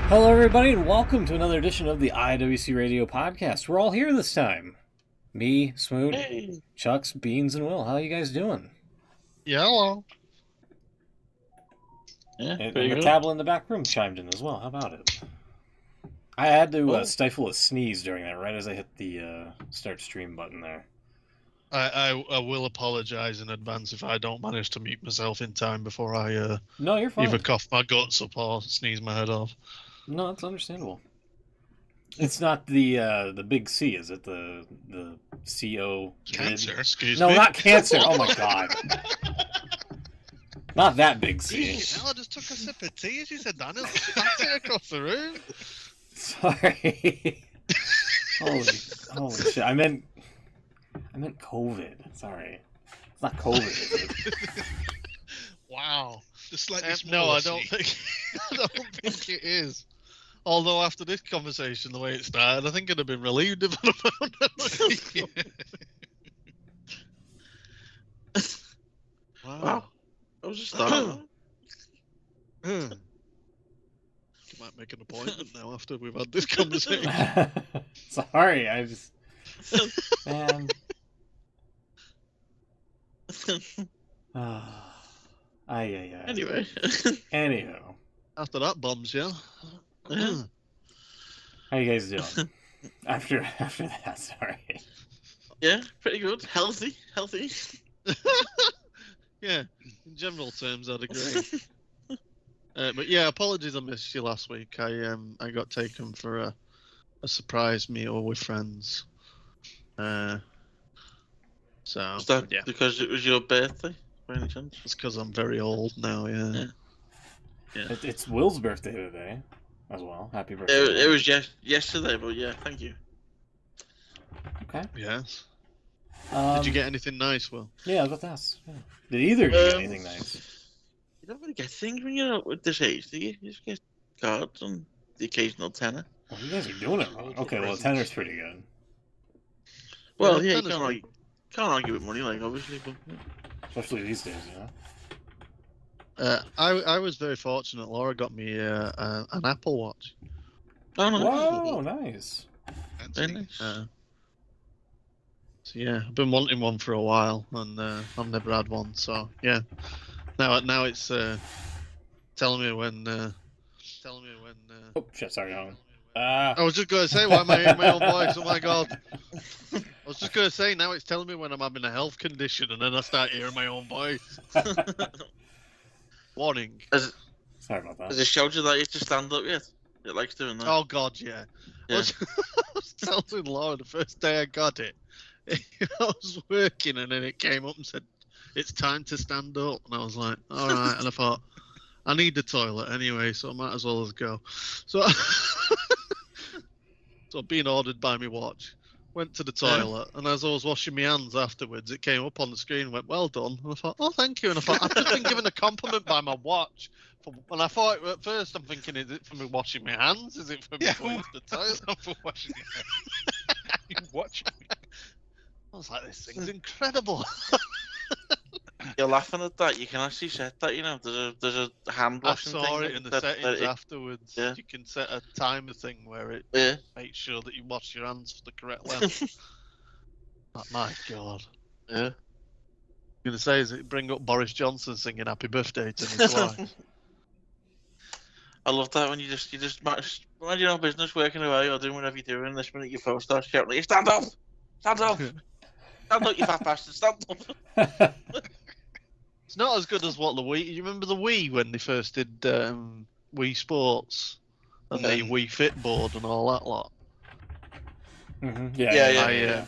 Hello, everybody, and welcome to another edition of the IWC Radio Podcast. We're all here this time. Me, Smoot, Hey. Chucks, Beans, and Will. How you guys doing? Yeah, hello. Yeah, And pretty the good. tablet in the back room chimed in as well. How about it? I had to Oh. stifle a sneeze during that, right as I hit the start stream button there. I will apologise in advance if I don't manage to mute myself in time before I No, you're fine. either cough my guts up or sneeze my head off. No, that's understandable. It's not the big C, is it? The CO Cancer, excuse No, me. not cancer. Oh my god. Not that big C. Jeez, I just took a sip of tea as you said, Daniel. Spat it across the room. Sorry. holy shit. I meant COVID. Sorry. It's not COVID, is it? Wow. Just slightly No, smaller. I don't think. I don't think it is. Although after this conversation, the way it started, I think I'd have been relieved if I'd found out it was COVID. Wow. I was just starting. You might make an appointment now after we've had this conversation. Sorry, I just... Man. Ay. Anyway. Anyhow. After that bombshell. Yeah. How you guys doing? After that, sorry. Yeah, pretty good. Healthy. Yeah, in general terms, I'd agree. But yeah, apologies I missed you last week. I got taken for a surprise meal with friends. So Was that yeah, because it was your birthday, by any chance? it's because I'm very old now. Yeah. It's Will's birthday today as well. Happy birthday. It was yesterday, but yeah, thank you. Okay. Yes. Um, Did you get anything nice, Will? Yeah, I was about to ask. Yeah. Did either of you get anything nice? You don't really get things when you're at this age, do you? You just get cards and the occasional tenner. Well, you guys are doing it wrong. Okay, well, tenner's pretty good. Well, Yeah, yeah, you tenner's can't argue with money, like, obviously, but... Especially these days, you know? I was very fortunate. Laura got me an Apple Watch. Oh, no. Whoa, nice. Very nice. So yeah, I've been wanting one for a while, and I've never had one. So yeah, now it's telling me when. Oh, shit, sorry, Helen. I was just going to say, why am I hearing my own voice? Oh my god! I was just going to say, now it's telling me when I'm having a health condition, and then I start hearing my own voice. Warning. Sorry about that. Has it showed you that you have to stand up yet? It likes doing that. Oh god, yeah. Yeah. I was telling Laura the first day I got it. I was working and then it came up and said, "It's time to stand up." And I was like, "All right." And I thought, I need the toilet anyway, so I might as well as go. So, so being ordered by my watch, went to the toilet, and as I was washing my hands afterwards, it came up on the screen and went, "Well done." And I thought, "Oh, thank you." And I thought, I've just been given a compliment by my watch. And I thought at first, I'm thinking, is it for me washing my hands? Is it for me going to the toilet? for watching it. Watching it. I was like, this thing's incredible. You're laughing at that. You can actually set that, you know. There's a hand I washing thing. saw it in the that settings it- afterwards. yeah. You can set a timer thing where it Yeah. makes sure that you wash your hands for the correct length. Oh, my God. Yeah. I'm going to say, is it bring up Boris Johnson singing happy birthday to his wife? I love that when you just mind your own business, working away or doing whatever you're doing. This minute your phone starts shouting, like, "Stand up! Stand up! Stand up, you fat bastard! Stand up!" It's not as good as what the Wii... You remember the Wii when they first did Wii Sports? And the Wii Fit board and all that lot? Mm-hmm. Yeah.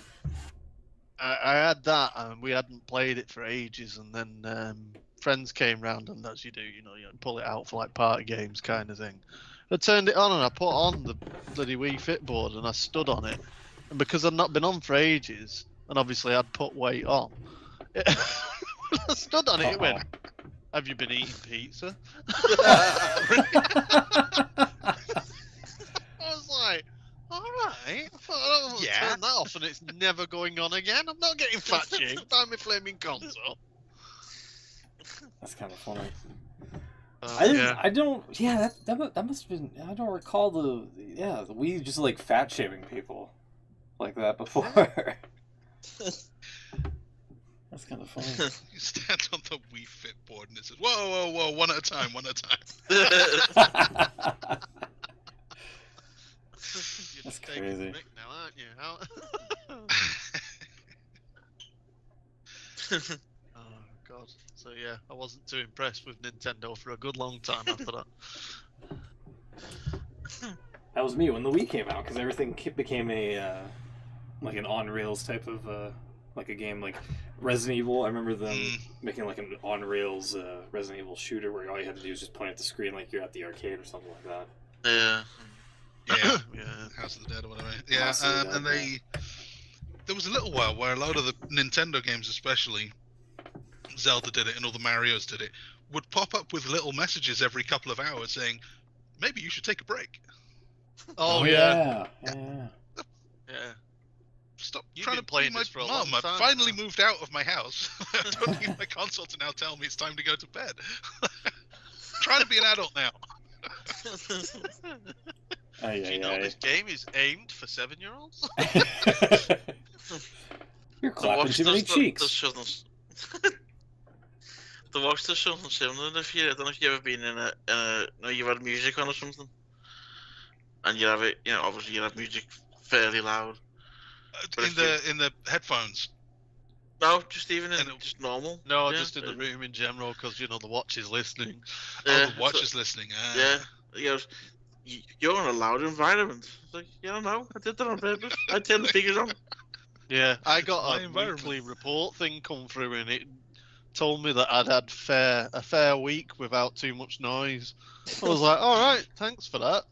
I had that and we hadn't played it for ages, and then friends came round, and as you do, you pull it out for like party games kind of thing. I turned it on and I put on the bloody Wii Fit board and I stood on it, and because I'd not been on for ages and obviously I'd put weight on, when I stood on it, it went, "Have you been eating pizza?" I was like, all right. I thought I don't Yeah. turn that off and it's never going on again. I'm not getting fat shamed by my flaming console. That's kind of funny. I don't. Yeah, that must have been. I don't recall the Wii just like fat shaming people like that before. That's kind of funny. You stand on the Wii Fit board and it says, "Whoa, whoa, whoa! One at a time, one at a time." You're That's just taking crazy. the mick now, aren't you? Oh god. So yeah, I wasn't too impressed with Nintendo for a good long time after that. That was me when the Wii came out because everything became a like an on rails type of like a game like Resident Evil. I remember them making like an on rails Resident Evil shooter where all you had to do was just point at the screen like you're at the arcade or something like that. Yeah. Yeah, House of the Dead or whatever. Yeah, House of the Dead, and there was a little while where a lot of the Nintendo games, especially Zelda did it and all the Marios did it, would pop up with little messages every couple of hours saying, "Maybe you should take a break. Oh yeah. Yeah. Stop You've trying been to playing play my this for a mom. long I've time finally now." moved out of my house. I don't need my console to now tell me it's time to go to bed. Trying to be an adult now." Do you know this game is aimed for 7-year-olds? You're clapping too many cheeks. The watch does something similar. I don't know if you've ever been in you've had music on or something, and you have it. Obviously you have music fairly loud. But In the headphones. No, just even just normal. No, Yeah. just in the room in general, because the watch is listening. Yeah, The watch is listening. Yeah, you're in a loud environment. It's like, no, I did that on purpose. I turned the speakers on. Yeah, I got My a environment. weekly report thing come through, and it told me that I'd had a fair week without too much noise. I was like, all right, thanks for that.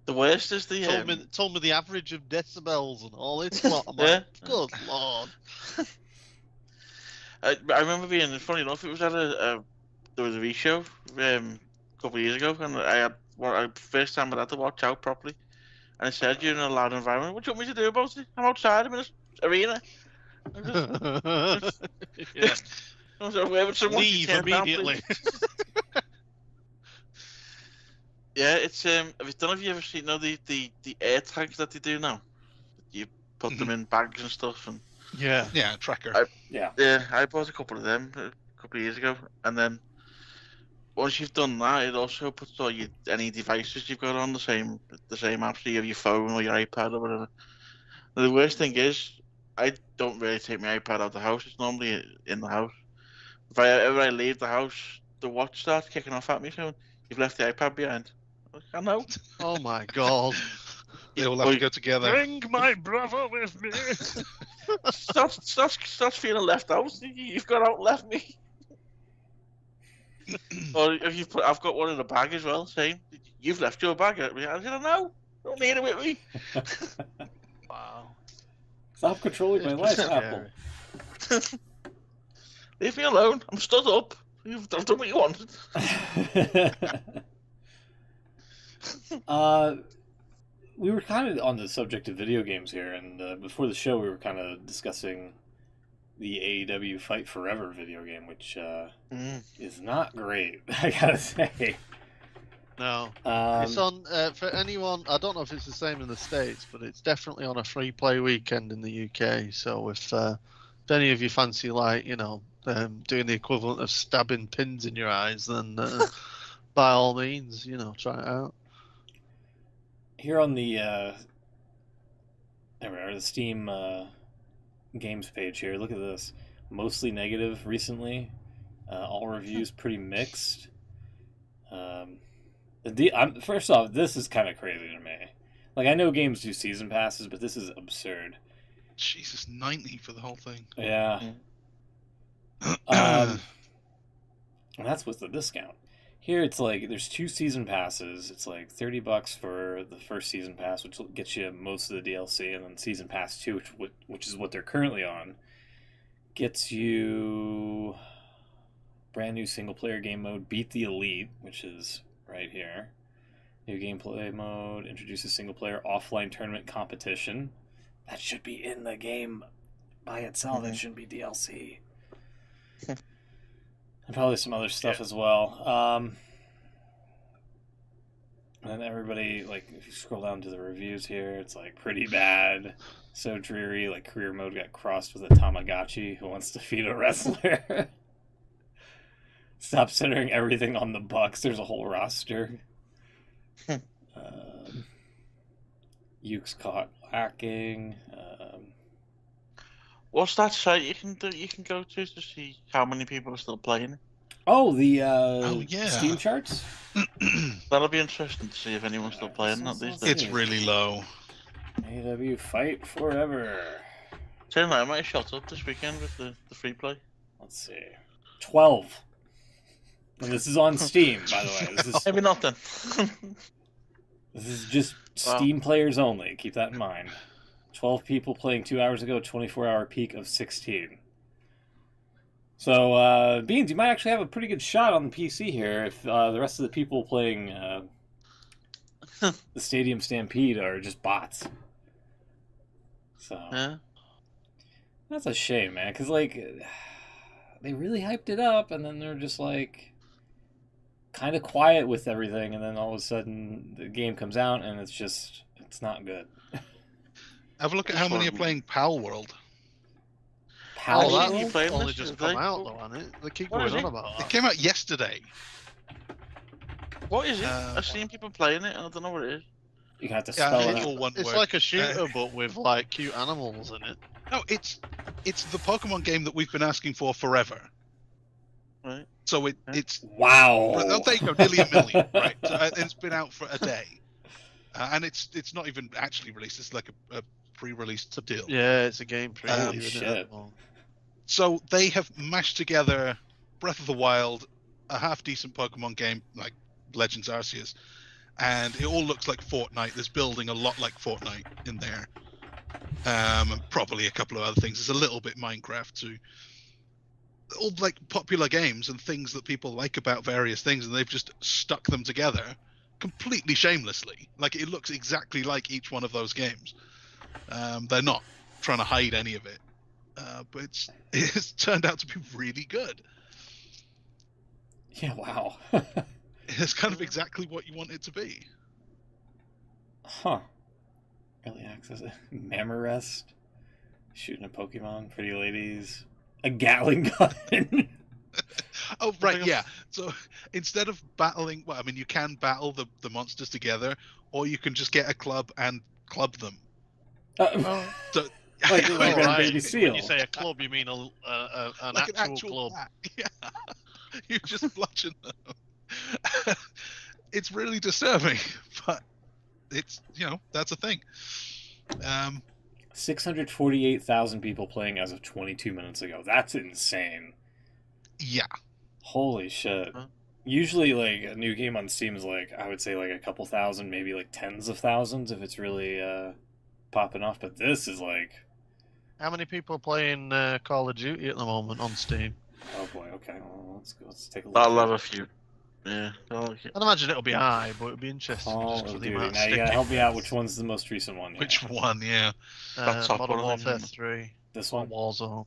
The worst is the Told me the average of decibels and all this lot. I'm like, good lord. I remember being funny enough. It was at there was a show a couple of years ago, and I had first time I had to watch out properly. And I said, "You're in a loud environment. What do you want me to do about it? I'm outside. I'm in an arena." Yeah. Where would someone Leave turn down, immediately. please? Yeah, it's I don't know if you ever seen the air tags that they do now. You put them in bags and stuff, and Yeah. Yeah, tracker. I bought a couple of them a couple of years ago, and then once you've done that, it also puts all any devices you've got on the same app. So you have your phone or your iPad or whatever. And the worst thing is, I don't really take my iPad out of the house. It's normally in the house. If I leave the house, the watch starts kicking off at me. So you've left the iPad behind. I know. Oh my god. They all have to go together. Bring my brother with me. Stop feeling left out. You've got out and left me. Or if I've got one in the bag as well, saying you've left your bag at me. I said, no, don't need it with me. Wow. Stop controlling my life, Apple. Leave me alone. I'm stood up. I've done what you wanted. We were kind of on the subject of video games here, and before the show, we were kind of discussing the AEW Fight Forever video game, which is not great, I gotta say. No. It's on, for anyone, I don't know if it's the same in the States, but it's definitely on a free play weekend in the UK. So if any of you fancy, doing the equivalent of stabbing pins in your eyes, then by all means, try it out. Here on the the Steam games page here, look at this. Mostly negative recently. All reviews pretty mixed. First off, this is kind of crazy to me. Like, I know games do season passes, but this is absurd. Jesus, 90 for the whole thing. Yeah. And that's with the discount. Here it's like there's 2 season passes. It's like $30 for the first season pass, which gets you most of the DLC, and then season pass 2, which is what they're currently on, gets you brand new single player game mode, Beat the Elite, which is right here. New gameplay mode, introduces single player offline tournament competition. That should be in the game by itself. It shouldn't be DLC. And probably some other stuff as well. And then everybody, like, if you scroll down to the reviews here, it's like pretty bad, so dreary. Like, career mode got crossed with a Tamagotchi who wants to feed a wrestler. Stop centering everything on the Bucks. There's a whole roster. Yuke's caught lacking. What's that site you can do? You can go to see how many people are still playing it. Oh, the yeah. Steam charts. That'll be interesting to see if anyone's still playing that these days. It's really low. AW Fight Forever. Turn out I might have shot up this weekend with the free play. Let's see, 12. And this is on Steam, by the way. This is Maybe not then. this is just Steam players only. Keep that in mind. 12 people playing 2 hours ago. 24-hour peak of 16. So, Beans, you might actually have a pretty good shot on the PC here if the rest of the people playing the Stadium Stampede are just bots. So, Yeah. that's a shame, man, because, like, they really hyped it up, and then they're just, like, kind of quiet with everything, and then all of a sudden the game comes out, and it's not good. Have a look at how many are playing Pal World. Pal World? That You playing only this, just is come they? out though, hasn't it? They keep What going is on it? about It that. came out yesterday. What is it? I've seen people playing it, and I don't know what it is. You have to Yeah, spell it's it all out. one It's word. like a shooter, but with like cute animals in it. No, it's the Pokemon game that we've been asking for forever. Right. So Yeah. it's Wow. oh, there you go, nearly 1 million, right? So, it's been out for a day, and it's not even actually released. It's like a pre-released deal. Yeah, it's a game preview. Holy isn't shit. it? So they have mashed together Breath of the Wild, a half-decent Pokemon game like Legends Arceus, and it all looks like Fortnite. There's building a lot like Fortnite in there, and probably a couple of other things. There's a little bit Minecraft too. All like popular games and things that people like about various things, and they've just stuck them together completely shamelessly. Like it looks exactly like each one of those games. They're not trying to hide any of it, but it's turned out to be really good. Yeah, wow. It's kind of exactly what you want it to be. Huh. Early access. Mammorest. Shooting a Pokemon. Pretty ladies. A Gatling gun. Oh, right, yeah. So instead of battling, well, I mean, you can battle the monsters together, or you can just get a club and club them. So, Like Oh, a right. baby seal. When you say a club, you mean an like actual club. bat. Yeah. You just bludgeon them. It's really disturbing, but it's, that's a thing. 648,000 people playing as of 22 minutes ago. That's insane. Yeah. Holy shit. Huh? Usually, like, a new game on Steam is, like, I would say, like, a couple thousand, maybe, like, tens of thousands if it's really popping off. But this is, like... How many people are playing Call of Duty at the moment on Steam? Oh, boy. Okay. Well, let's go. Let's take a look. I'll have a few. Yeah. I like it. I'd imagine it'll be high, but it'd be interesting Call just for of the Duty. amount of Now, you gotta stick help me out. figures. Which one's the most recent one? Here? Which one? Yeah. That top Modern one, Warfare isn't it? 3 This or one? Warzone.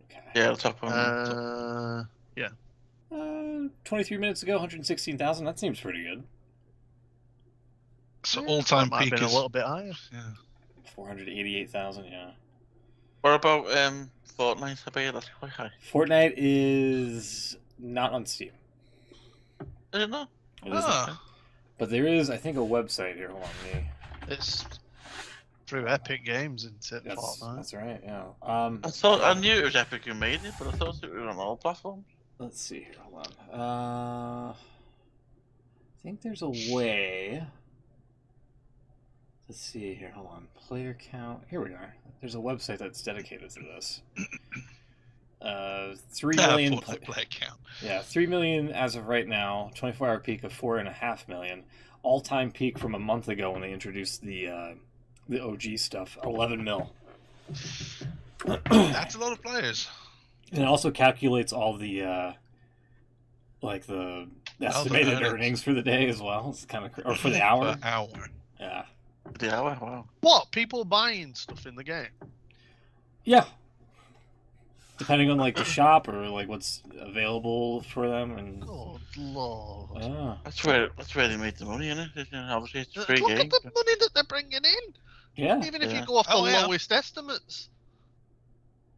Okay. Yeah, the top one. 23 minutes ago, 116,000. That seems pretty good. So Yeah, all-time might have peak been is a little bit higher. 488,000, yeah. What about Fortnite? I bet that's quite high. Fortnite is not on Steam. Is it not? It isn't. Ah. But there is, I think, a website here. Hold on, It's through Epic Games, isn't it? That's Fortnite. right, yeah. I knew it was Epic who made it, but I thought it was on all platforms. Let's see here. Hold on. I think there's a way. Let's see here. Hold on. Player count. Here we are. There's a website that's dedicated to this. 3 million. Fortnite player count. Yeah, 3 million as of right now. 24-hour peak of 4.5 million. All-time peak from a month ago when they introduced the OG stuff. 11 mil. That's a lot of players. And it also calculates all the estimated earnings. earnings for the day as well. It's kind of or for the hour. Per hour. Yeah. The hour? Wow. What? People buying stuff in the game? Yeah. depending on like the shop or like what's available for them. And Good lord. That's where they make the money, isn't it? Obviously, it's a free Look game. at the money that they're bringing in. yeah, Even if you Yeah. go off the Oh, yeah. lowest estimates,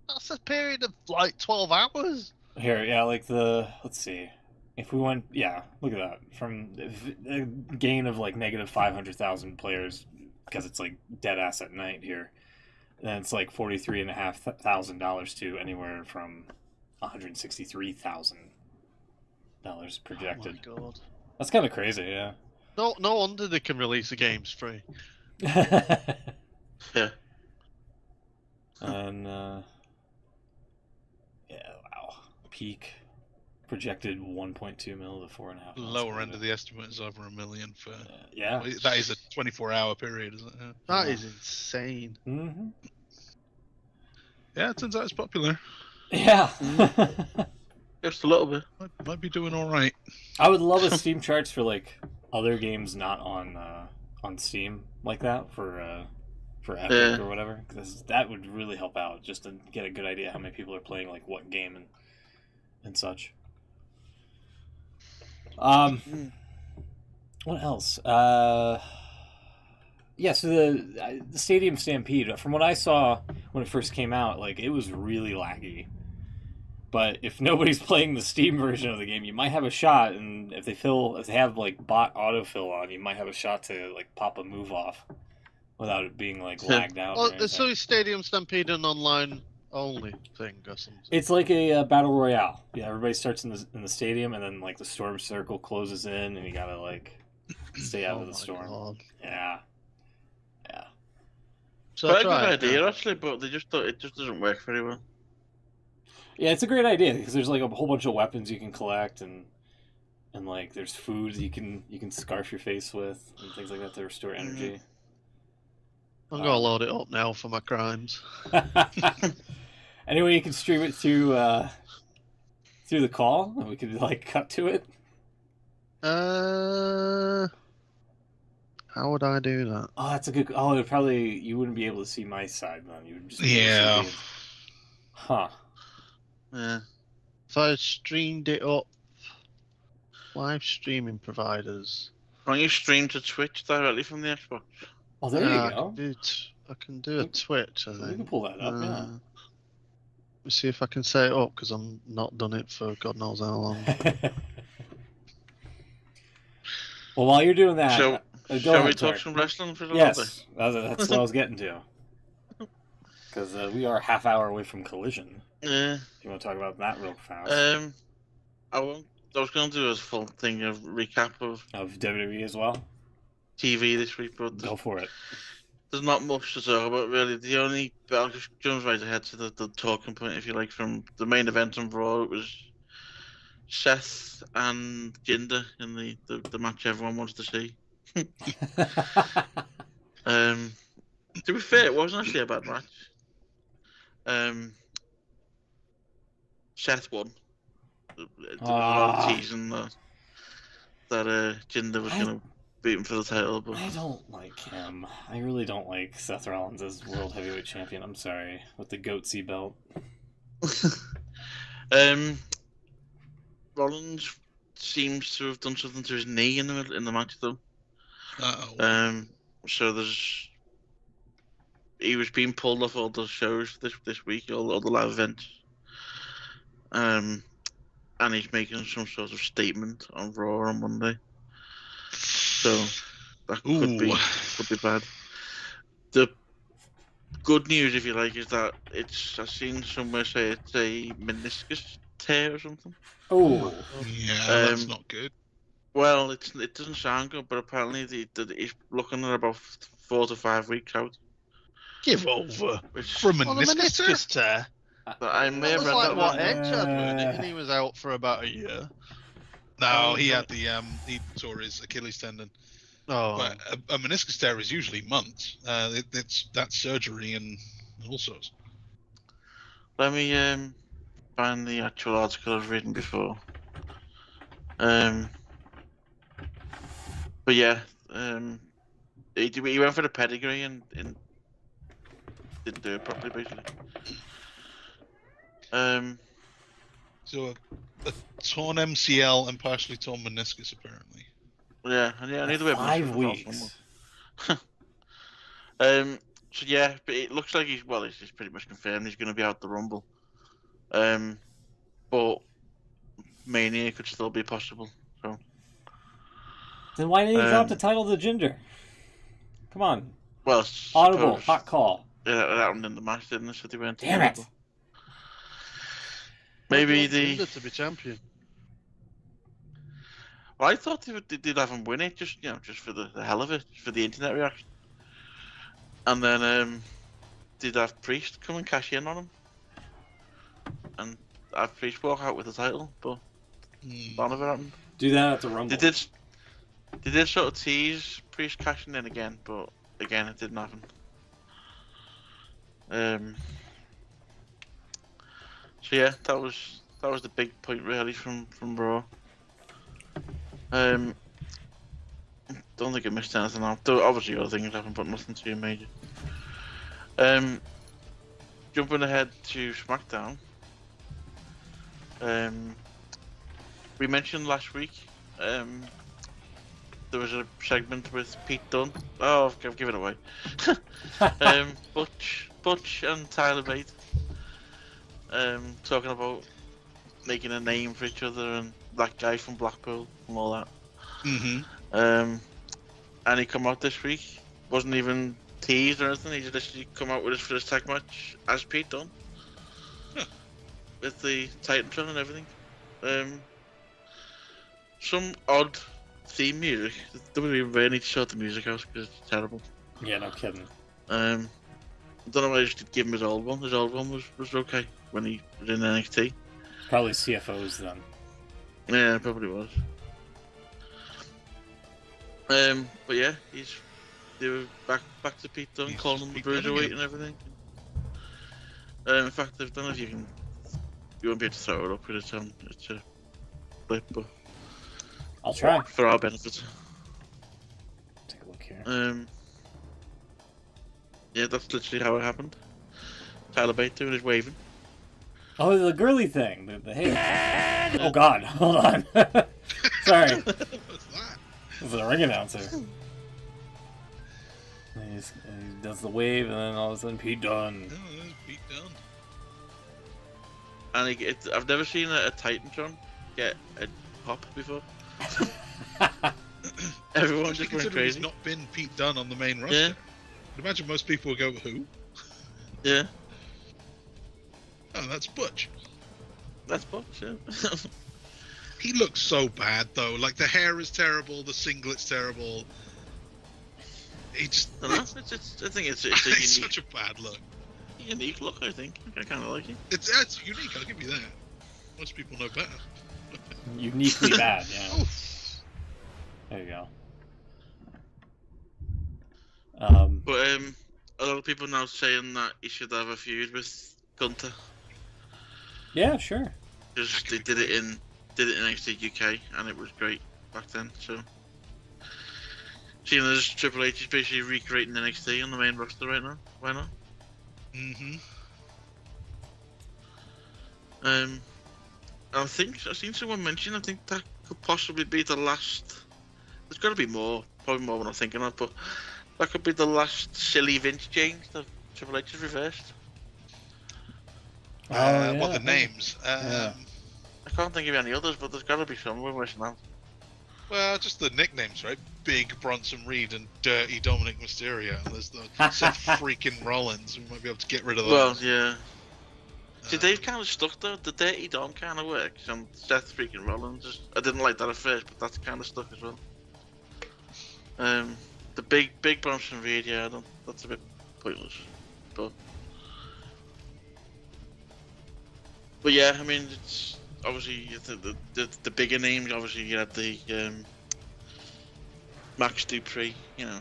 that's a period of like 12 hours. here, yeah, like let's see, if we went, yeah, look at that, from a gain of like negative 500,000 players because it's like dead ass at night here. Then it's like $43,500 to anywhere from $163,000 projected. Oh my god. That's kind of crazy, yeah. No wonder they can release the games free. Yeah. And yeah, wow, peak projected 1.2 mil to 4.5. Lower end of the estimate is over $1 million for. Yeah. That is a 24-hour period, isn't it? That is insane. Mm-hmm. Yeah, it turns out it's popular. Yeah. Just a little bit. Might be doing all right. I would love a Steam charts for like other games not on Steam like that for Epic or whatever, because that would really help out just to get a good idea how many people are playing like what game and such. What else? Yeah, so the Stadium Stampede, from what I saw when it first came out, like it was really laggy. But if nobody's playing the Steam version of the game, you might have a shot, and if they have like bot autofill on, you might have a shot to like pop a move off without it being like lagged out. Oh, so is Stadium Stampede an online only thing or something? It's like a battle royale. Yeah, everybody starts in the stadium, and then like the storm circle closes in, and you gotta like stay out of the storm. God. Yeah. So Quite a try good it, idea, yeah. actually, but they just thought it just doesn't work very well. Yeah, it's a great idea because there's like a whole bunch of weapons you can collect, and like there's food you can scarf your face with and things like that to restore energy. I'm gonna load it up now for my crimes. Anyway, you can stream it through the call, and we could like cut to it. How would I do that? Oh, that's a good. Oh, you wouldn't be able to see my side then. You would just be able to Yeah. see huh. Yeah. If I streamed it up, live streaming providers. Why don't you stream to Twitch directly from the Xbox? Oh, there Yeah, you go. I can do a Twitch, I We think. can pull that up. Let's see if I can set it up because I'm not done it for God knows how long. Yeah. Well, while you're doing that, Shall go we ahead, talk sorry. some wrestling for a little bit? Yes, that's what I was getting to. Because we are a half hour away from Collision. Yeah. You want to talk about that real fast? I was going to do a full thing of recap of Of WWE as well? TV this week, but Go for it. there's not much to talk about really. The only I'll just jump right ahead to the talking point, if you like, from the main event on Raw. It was Seth and Jinder in the match everyone wants to see. To be fair, it wasn't actually a bad match. Seth won. There was a lot of teasing that Jinder was going to beat him for the title, but I don't like him. I really don't like Seth Rollins as World Heavyweight Champion. I'm sorry. With the goatsy belt. Rollins seems to have done something to his knee in the match, though. So he was being pulled off all the shows this week, all the live events. And he's making some sort of statement on Raw on Monday. So that could be bad. The good news, if you like, is that I've seen somewhere say it's a meniscus tear or something. Oh. Yeah, that's not good. Well, it doesn't sound good, but apparently he's looking at about 4 to 5 weeks out. Give over. From a meniscus tear. But I may That have was read like that what wrong. Edge had, wasn't it? And he was out for about a year. No, he had he tore his Achilles tendon. Oh, But a meniscus tear is usually months. That's surgery and all sorts. Let me find the actual article I was reading before. But yeah, he went for the pedigree and didn't do it properly, basically. So a torn MCL and partially torn meniscus, apparently. Yeah, and yeah, I need to wear 5 weeks. So yeah, but it looks like he's pretty much confirmed he's going to be out the Rumble. But Mania could still be possible. So Then why didn't he drop the title to Ginger? Come on. Well, Audible, hot call. Yeah, that happened in the match, didn't it? So they went. Damn it! Maybe Jinder to be champion. Well, I thought they did have him win it, just for the hell of it, for the internet reaction. And then did have Priest come and cash in on him, and have Priest walk out with the title, but none of it happened. Do that at the Rumble. They did sort of tease Priest cashing in again, but again it didn't happen. So yeah, that was the big point really from Raw. Don't think I missed anything out. Though obviously other things happened, but nothing too major. Jumping ahead to SmackDown. We mentioned last week. There was a segment with Pete Dunne. Oh, I've given it away. Butch and Tyler Bate. Talking about making a name for each other and that guy from Blackpool and all that. And he come out this week. Wasn't even teased or anything. He just literally come out with his first tag match as Pete Dunne. With the Titantron and everything. Some odd theme music. WWE really need to sort the music out because it's terrible. Yeah, no kidding. I don't know why I just did give him his old one. His old one was okay when he was in NXT. Probably CFOs then. Yeah, probably was. But yeah, they were back to Pete Dunne, calling him the Bruiserweight and everything. In fact, I don't know if you won't be able to throw it up with it's a clip, but I'll try. For our benefit. Take a look here. Yeah, that's literally how it happened. Tyler Bate doing his waving. Oh, the girly thing. The hey. Oh God, hold on. Sorry. What's that? This is a ring announcer. He does the wave, and then all of a sudden, Pete Dunne. Oh, there's Pete Dunne. And I've never seen a Titantron get a pop before. Everyone just went crazy. He's not been Pete Dunne on the main roster. Yeah. I'd imagine most people would go, who? Yeah. Oh, that's Butch. That's Butch, yeah. He looks so bad though. Like the hair is terrible, the singlet's terrible. He just. I don't know. I think it's a It's unique, such a bad look. unique look. I think I kind of like it. It's unique. I'll give you that. Most people know better. Uniquely bad, yeah. Oh, There you go. But a lot of people now saying that he should have a feud with Gunther. Yeah, sure. Because they did it in NXT UK and it was great back then. So, seeing as Triple H is basically recreating NXT on the main roster right now, why not? I've seen someone mention. I think that could possibly be the last. There's got to be more, probably more than I'm thinking of, but that could be the last silly Vince change that Triple H has reversed. what the names? I can't think of any others, but there's got to be some. We're missing out. Well, just the nicknames, right? Big Bronson Reed and Dirty Dominic Mysterio. And there's the Seth freaking Rollins. We might be able to get rid of those. Well, yeah. See, they've kind of stuck though. The Dirty Dom kind of works, and Seth freaking Rollins. I didn't like that at first, but that's kind of stuck as well. The big Bronson Reed, yeah, that's a bit pointless, but yeah, I mean, it's obviously the bigger names. Obviously, you had the Max Dupree, you know.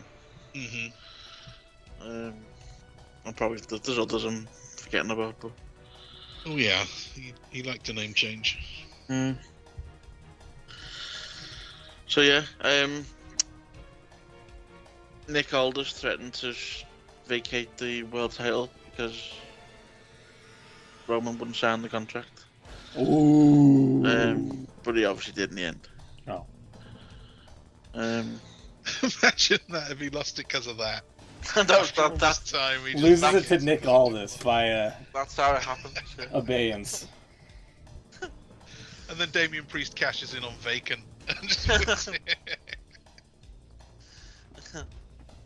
And probably there's others I'm forgetting about, but. Oh yeah, he liked a name change. So yeah, Nick Aldis threatened to vacate the world title because Roman wouldn't sign the contract. Ooh. But he obviously did in the end. Oh. Imagine that if he lost it because of that. That's After all this time, he just Loses it to gets- Nick Aldis via that's how it happened. Yeah. abeyance. And then Damian Priest cashes in on Vacant. And just wins it.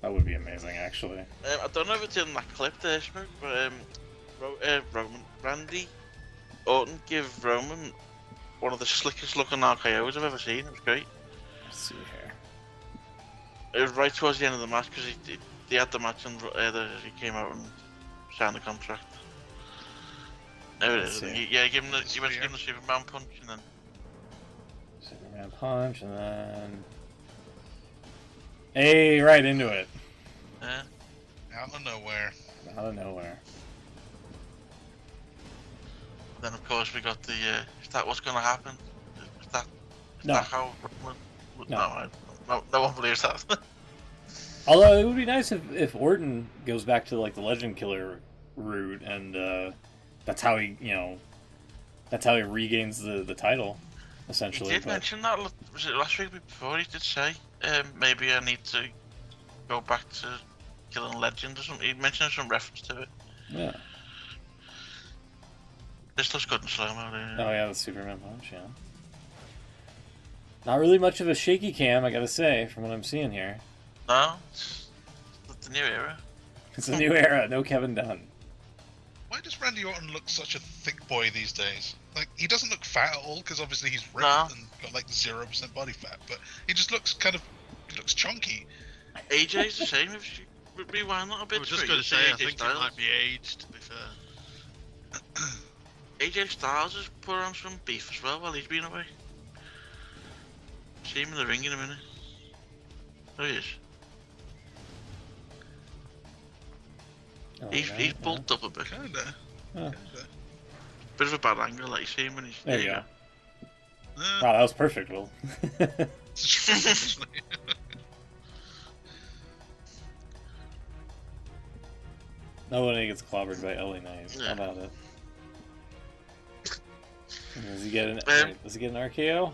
That would be amazing, actually. I don't know if it's in that clip there, Smoke, but Randy Orton give Roman one of the slickest looking RKOs I've ever seen. It was great. Let's see here. It was right towards the end of the match because he had the match and he came out and signed the contract. There it is. Let's see. Yeah, he went to give him the Superman punch and then. Superman punch, and then... Hey, right into it. Yeah. Out of nowhere. Out of nowhere. Then of course we got the. Is that what's going to happen? Is that No. how? No. No one believes that. Although it would be nice if Orton goes back to like the Legend Killer route, and that's how he regains the title, He essentially. did mention that. Was it last week before? He did say maybe I need to go back to Killing Legend or something. He mentioned some reference to it. Yeah. This looks good in slow mo. Oh yeah, the Superman punch. Yeah. Not really much of a shaky cam, I gotta say, from what I'm seeing here. No, it's the new era. It's a new era. No Kevin Dunn. Why does Randy Orton look such a thick boy these days? Like, he doesn't look fat at all, because obviously he's ripped No. and got like 0% body fat, but he just looks he looks chunky. AJ's the same. If you rewind that a bit. I was just through, going you to say, see I AJ think it Styles. might be aged, to be fair. AJ Styles has put on some beef as well while he's been away. See him in the ring in a minute. There he is. Oh, He's bulked up a bit. Kinda. Yeah. Bit of a bad angle, like you see him when he's. There you go. Uh, Wow, that was perfect, Will. Nobody gets clobbered by LA Knight. Yeah. How about it? Does he get an RKO?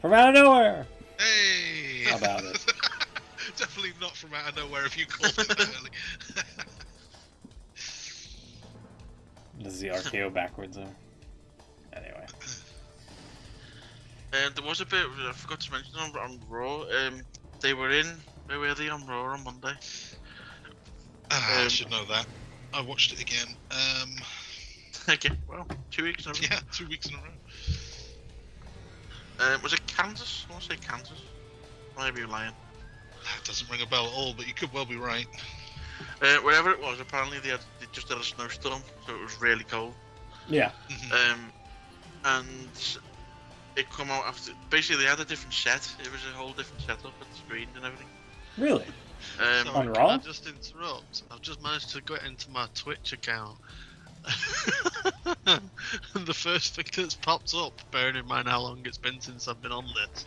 From out of nowhere! Hey! How about it? Definitely not from out of nowhere if you called it that early. Does the RKO backwards though? Anyway. There was a bit I forgot to mention on Raw. They were in. Where were they on Raw on Monday? I should know that. I watched it again. Okay, well, 2 weeks in a row. Yeah, 2 weeks in a row. Was it Kansas? I want to say Kansas. Maybe you're lying. That doesn't ring a bell at all, but you could well be right. Wherever it was, apparently they just had a snowstorm, so it was really cold. Yeah. And it come out after. Basically, they had a different set. It was a whole different setup with the screen and everything. Really? Um, Sorry, On can Raw? I just interrupt? I've just managed to get into my Twitch account. And the first thing that's popped up, bearing in mind how long it's been since I've been on this,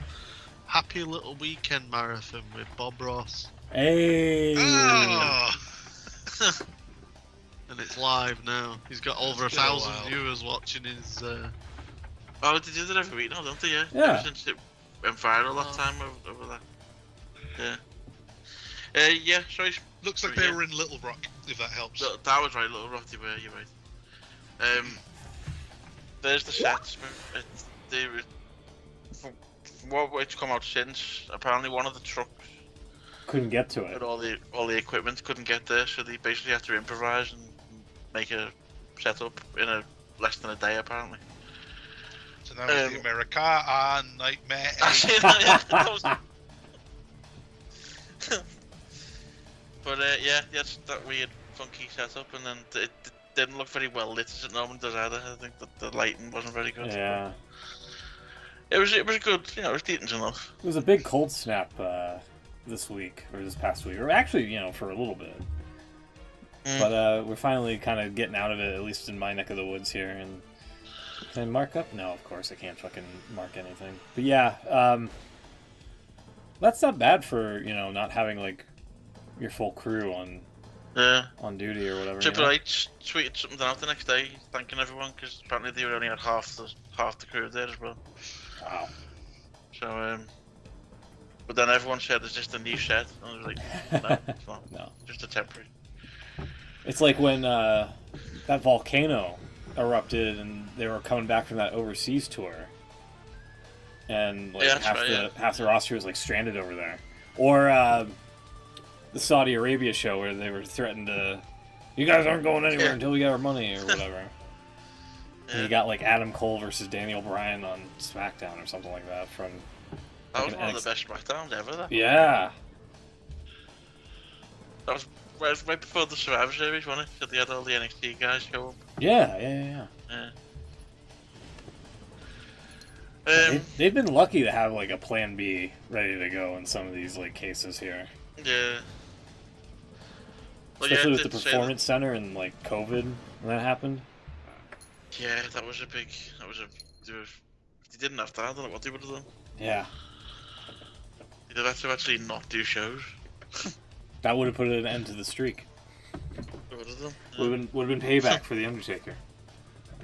Happy Little Weekend Marathon with Bob Ross. Hey! Oh! And it's live now. He's got over It's been a 1,000 while. viewers watching his... oh, they do that every week now, don't they? Yeah. Yeah. Ever since it went viral that Oh. time over that. Yeah. Yeah. Sorry. Looks like Yeah. they were in Little Rock, if that helps. That was right, Little Rock. You're right. There's the sets. They were, from what's come out since. Apparently, one of the trucks Couldn't get to it. with all the equipment couldn't get there, so they basically had to improvise and make a setup in less than a day. Apparently. So that was the America Nightmare. But yeah, that's that weird, funky setup, and then it didn't look very well lit as it normally does either. I think that the lighting wasn't very good. Yeah. It was good, it was decent enough. It was a big cold snap this week, or this past week, or actually, for a little bit. But we're finally kind of getting out of it, at least in my neck of the woods here. And can I mark up? No, of course I can't fucking mark anything. But yeah, that's not bad for not having like your full crew on Yeah. on duty or whatever. Triple H tweeted something out the next day, thanking everyone because apparently they only had half the crew there as well. Wow. So but then everyone said it's just a new set, and I was like, no, it's not. No. Just a temporary. It's like when that volcano erupted and they were coming back from that overseas tour, and like half the roster was like stranded over there, or the Saudi Arabia show where they were threatened to, you guys aren't going anywhere until we get our money or whatever. And you got like Adam Cole versus Daniel Bryan on SmackDown or something like that from. That was one of the best SmackDowns ever. That. Yeah. That was right before the Survivor Series, wasn't it? So they had all the NXT guys show up. Yeah. They've been lucky to have like a plan B ready to go in some of these like cases here. Yeah. Well, especially with the performance center and like COVID when that happened. Yeah, that was a big. They didn't have that. I don't know what they would have done. Yeah. They'd have to actually not do shows. That would have put an end to the streak. Would have done. Yeah. Would have been payback for the Undertaker.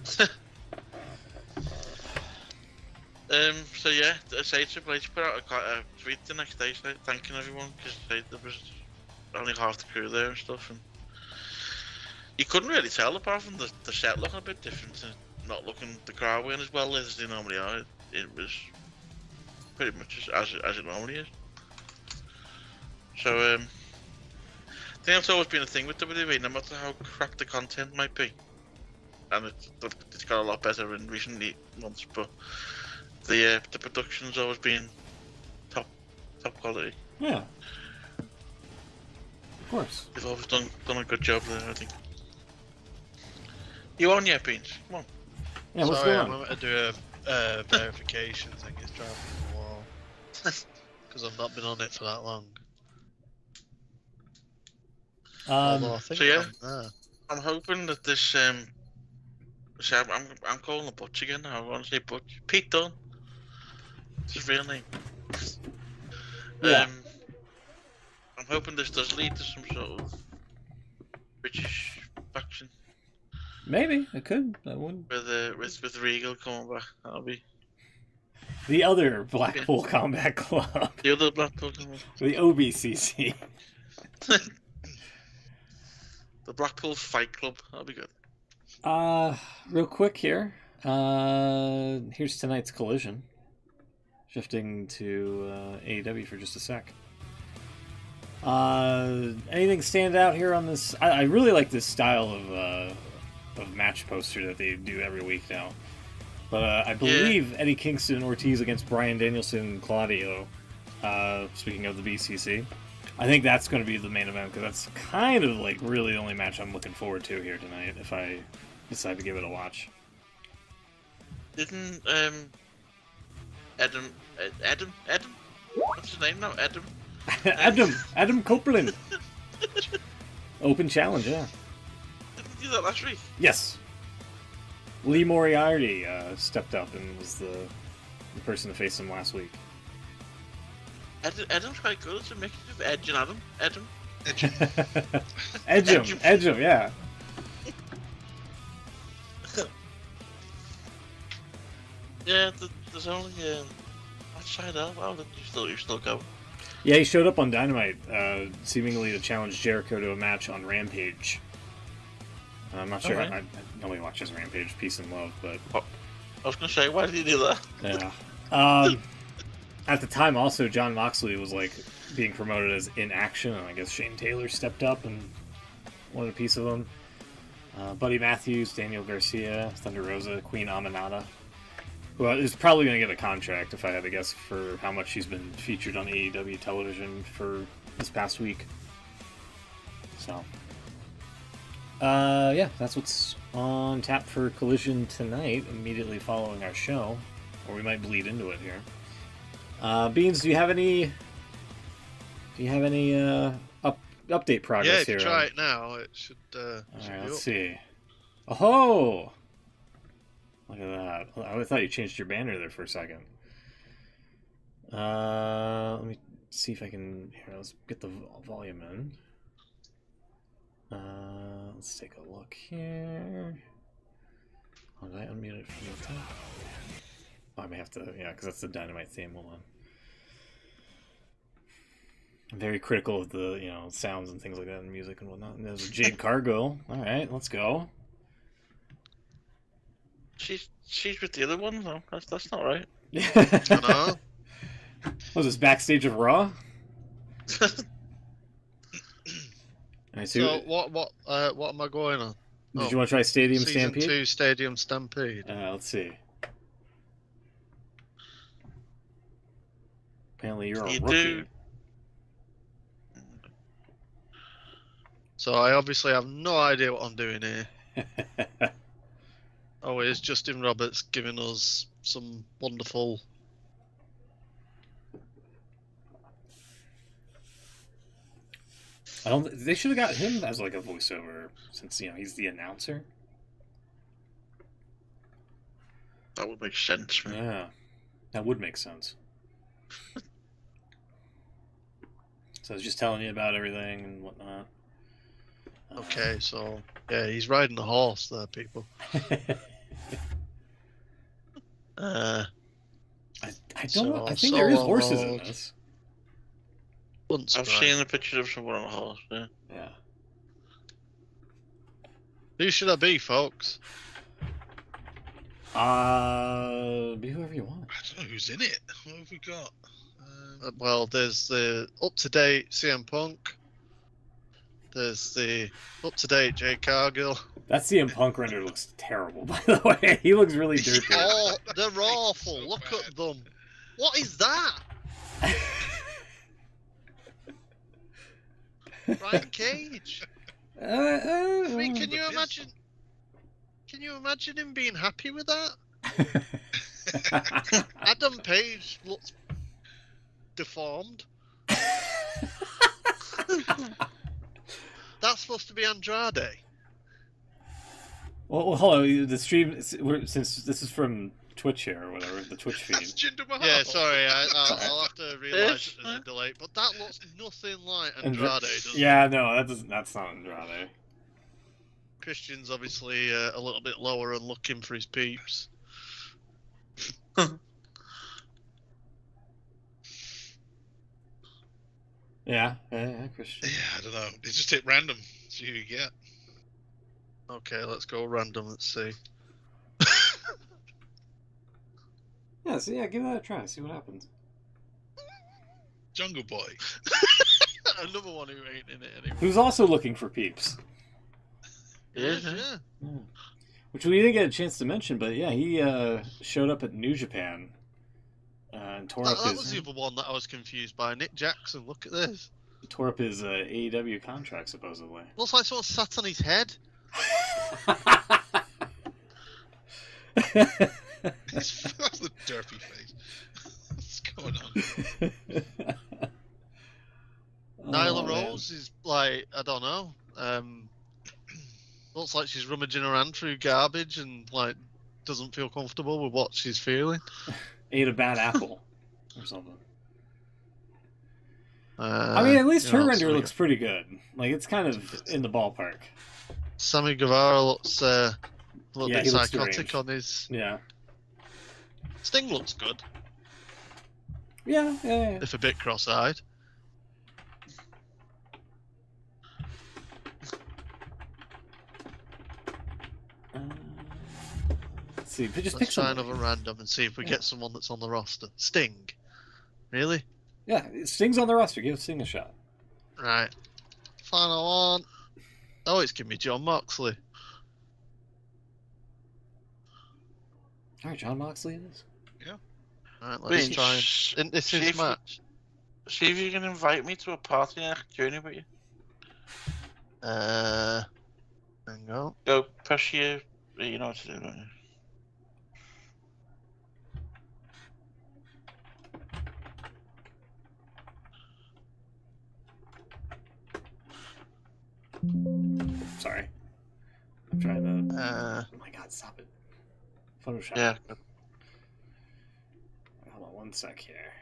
So yeah, I say Triple H put out a tweet the next day thanking everyone because there was only half the crew there and stuff, and you couldn't really tell apart from the set looking a bit different and not looking the crowd going as well as they normally are. It was pretty much as it normally is. So I think that's always been a thing with WWE, no matter how crap the content might be, and it's got a lot better in recent months, but the production's always been top quality. Yeah. Of course. They've always done a good job there, I think. You on yet, Beans? Come on. Yeah, what's Sorry, going on? I'm going to do a verification thing. It's driving me the wall. Because I've not been on it for that long. Although I think so yeah, I'm there. I'm hoping that this so I'm calling the Butch again now. I want to say Butch. Pete Dunne. It's his real name. Yeah. I'm hoping this does lead to some sort of British faction. Maybe it could. I wouldn't. With Regal coming back, that'll be the other Blackpool Combat Club. the other Blackpool coming back. The OBCC. The Blackpool Fight Club. That'll be good. Real quick here. Here's tonight's Collision. Shifting to AEW for just a sec. Anything stand out here on this? I really like this style of match poster that they do every week now. But I believe Eddie Kingston Ortiz against Bryan Danielson and Claudio. Speaking of the BCC, I think that's going to be the main event because that's kind of like really the only match I'm looking forward to here tonight if I decide to give it a watch. Didn't Adam? What's his name now? Adam Copeland. Open challenge, yeah. Didn't he do that last week? Yes. Lee Moriarty stepped up and was the person to face him last week. Adam's quite good. It's a mixture of Edge and Adam. Edge him, yeah. Yeah, there's only outside of. Oh, you still go. Yeah, he showed up on Dynamite, seemingly to challenge Jericho to a match on Rampage. I'm not sure. Okay. I nobody watches Rampage, Peace and Love, but I was gonna say, why did he do that? yeah. At the time, also John Moxley was like being promoted as in action, and I guess Shane Taylor stepped up and wanted a piece of him. Buddy Matthews, Daniel Garcia, Thunder Rosa, Queen Aminata. Well, is probably going to get a contract, if I had to guess, for how much she's been featured on AEW television for this past week. So, yeah, that's what's on tap for Collision tonight, immediately following our show, or we might bleed into it here. Beans, do you have any update progress Yeah, if here? you try it now, it should. All should right, be let's up. see. Oh, look at that! I thought you changed your banner there for a second. Let me see if I can. Here, let's get the volume in. Let's take a look here. Oh, did I unmute it from the top? Oh, I may have to, yeah, because that's the Dynamite theme. Hold on. I'm very critical of the, sounds and things like that in music and whatnot. And there's a Jade Cargill. All right, let's go. She's with the other one. No, that's not right. I know. Was this backstage of Raw? I see. So what am I going on? Did you want to try Stadium Season Stampede? 2 Stadium Stampede. Let's see. Apparently you're a You rookie. do. So I obviously have no idea what I'm doing here. Oh, it's Justin Roberts giving us some wonderful. They should have got him as like a voiceover since he's the announcer. That would make sense, man. Yeah, that would make sense. So I was just telling you about everything and whatnot. Okay, so yeah, he's riding a horse there, people. I don't So, know. I think there is solo horses in mode. this. Wouldn't I've surprise. seen a picture of someone on a horse. Yeah. Yeah. Who should I be, folks? Be whoever you want. I don't know who's in it. What have we got? Well, there's the up-to-date CM Punk. There's the up-to-date Jade Cargill. That CM Punk render looks terrible, by the way. He looks really dirty. Oh, they're That's awful. so Look bad. at them. What is that? Brian Cage. I mean, can you imagine? Can you imagine him being happy with that? Adam Page looks deformed. That's supposed to be Andrade. Well, hello. The stream, since this is from Twitch here or whatever, the Twitch That's feed. Jinder Mahal. Yeah, sorry, I'll have to realise that there's a delay. But that looks nothing like Andrade, does it? Yeah, no, that's not Andrade. Christian's obviously a little bit lower and looking for his peeps. Yeah, Christian. Yeah, I don't know. They just hit random. See who you get. Okay, let's go random. Let's see. Yeah, so give that a try. See what happens. Jungle Boy. Another one who ain't in it anymore. Who's also looking for peeps. Yeah. Yeah. Which we didn't get a chance to mention, but yeah, he showed up at New Japan and tore up That his was the other one that I was confused by. Nick Jackson, look at this. AEW contract supposedly. Looks like someone sat on his head. That's the derpy face. What's going on? Nyla Oh, man. Rose is like, I don't know. Looks like she's rummaging around through garbage and like doesn't feel comfortable with what she's feeling. Ate a bad apple or something. I I mean, at least her render looks pretty good. Like, it's kind of in the ballpark. Sammy Guevara looks a little Yeah, bit he looks psychotic deranged. on his. Yeah. Sting looks good, Yeah. if a bit cross-eyed. Let's see, just pick Let's try somebody. another random and see if we get someone that's on the roster. Sting, really? Yeah, Sting's on the roster. Give Sting a shot. Right. Final one. Oh, it's giving me John Moxley. All right, John Moxley it is. Right, let's Wait, try. And this see is if you- match. See if you can invite me to a party and I can journey with you. Hang on. Go press your. You know what to do, don't you? Sorry. I'm trying to. Uh, Oh my god, stop it. Photoshop. Yeah. Hold on one sec here.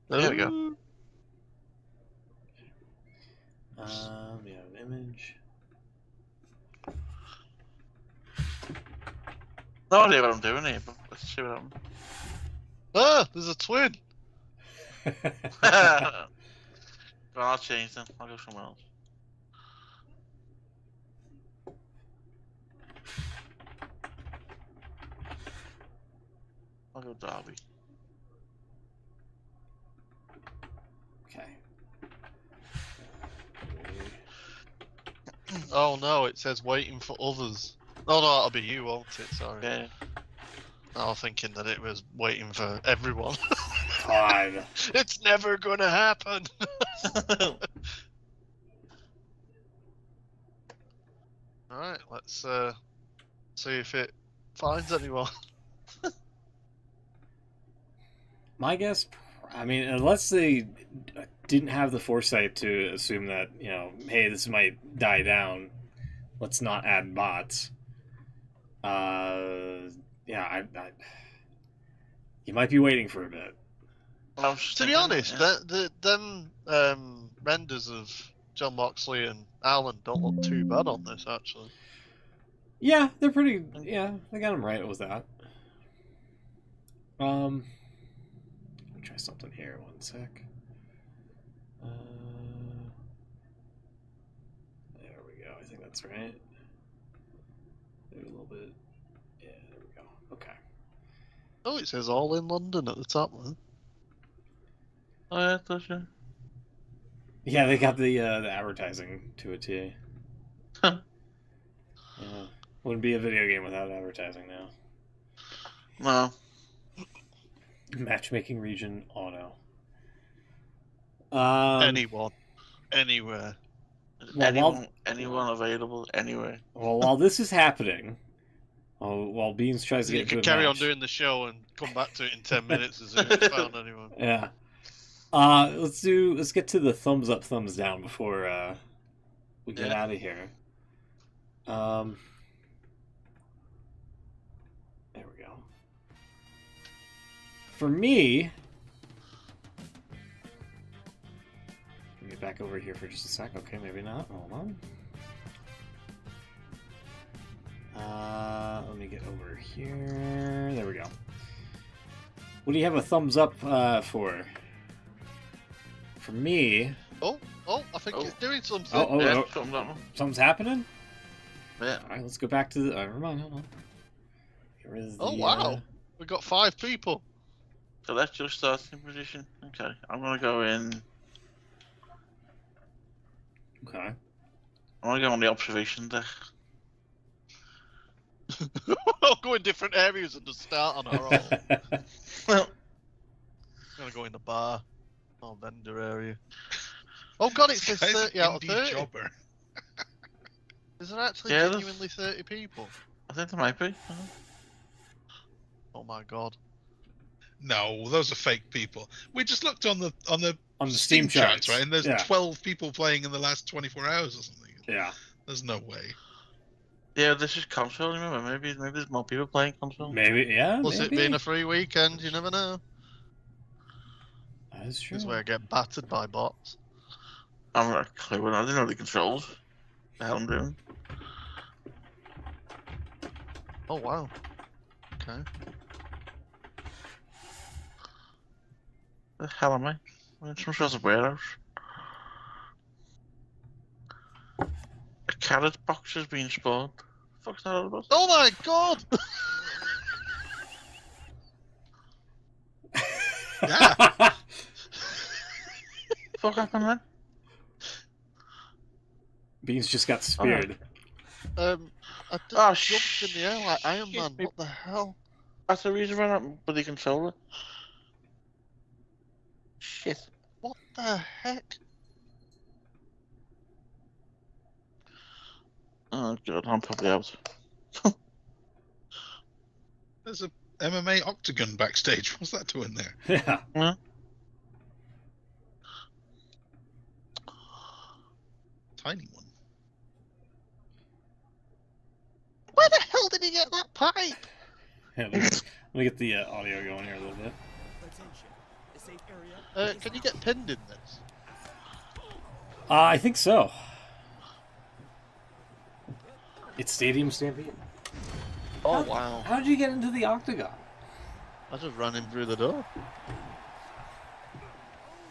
There we go. Yeah, damage. No idea what I'm doing here, but let's see what happens. Ah, there's a twin. Well, I'll change them. I'll go somewhere else. I'll go Derby. Okay. Oh no, it says waiting for others. Oh no, that'll be you, won't it? Sorry. Yeah. I was thinking that it was waiting for everyone. Fine. It's never gonna happen. Alright, let's see if it finds anyone. My guess, I mean, unless they didn't have the foresight to assume that, you know, hey, this might die down, let's not add bots. Yeah, you might be waiting for a bit. To be honest, them renders of John Moxley and Alan don't look too bad on this, actually. Yeah, they're pretty. Yeah, they got them right with that. Let me try something here. One sec. There we go. I think that's right. Maybe a little bit. Yeah, there we go. Okay. Oh, it says all in London at the top, man. Oh yeah, that's you. Yeah, they got the advertising to a T. Huh. Yeah, wouldn't be a video game without advertising now. No. Matchmaking region auto. Anyone, anywhere. Well, anyone available anywhere. Well, while this is happening, while Beans tries to You get into can a carry on match, doing the show and come back to it in 10 minutes as soon as you found anyone. yeah. Let's get to the thumbs up, thumbs down before we get out of here. There we go. For me, let me get back over here for just a sec. Okay, maybe not. Hold on. Let me get over here. There we go. What do you have a thumbs up for? For me... Oh, I think it's doing something. Yeah, Oh, something like that. something's happening? Yeah. Alright, let's go back to the... never mind, hold on. Get rid of the, Wow. We got 5 people. So let's just start in position. Okay, I'm gonna go in. Okay. I'm gonna go on the observation deck. We'll go in different areas and just start on our own. Well, I'm gonna go in the bar. Oh, vendor area. Oh god, it says Guy's 30 an out of indie 30. jobber. Is there actually Yeah, there's- genuinely 30 people? I think there might be. Oh my god. No, those are fake people. We just looked on the On the Steam charts, right? And there's yeah. 12 people playing in the last 24 hours or something. Yeah. There's no way. Yeah, this is console. Remember, maybe there's more people playing console. Maybe, yeah, Plus maybe. it being a free weekend, you never know. That is true. This is where I get battered by bots. I'm not a clue. I didn't know the controls. The hell I'm doing. Oh wow. Okay. The hell am I? I'm in some sort of warehouse. A carrot box has been spawned. Fuck's that all about? Oh my god! Yeah. Fuck happened then? Beans just got speared. I Oh, jumped in the air like Iron shit, Man. me- What the hell? That's the reason why I'm with the controller. Shit. What the heck? Oh god, I'm probably out. There's a MMA octagon backstage. What's that doing there? Yeah. Tiny one. Where the hell did he get that pipe? Yeah, let me get the audio going here a little bit. Can you get pinned in this? I think so. It's Stadium Stampede. Oh wow! How did you get into the octagon? I just ran him through the door.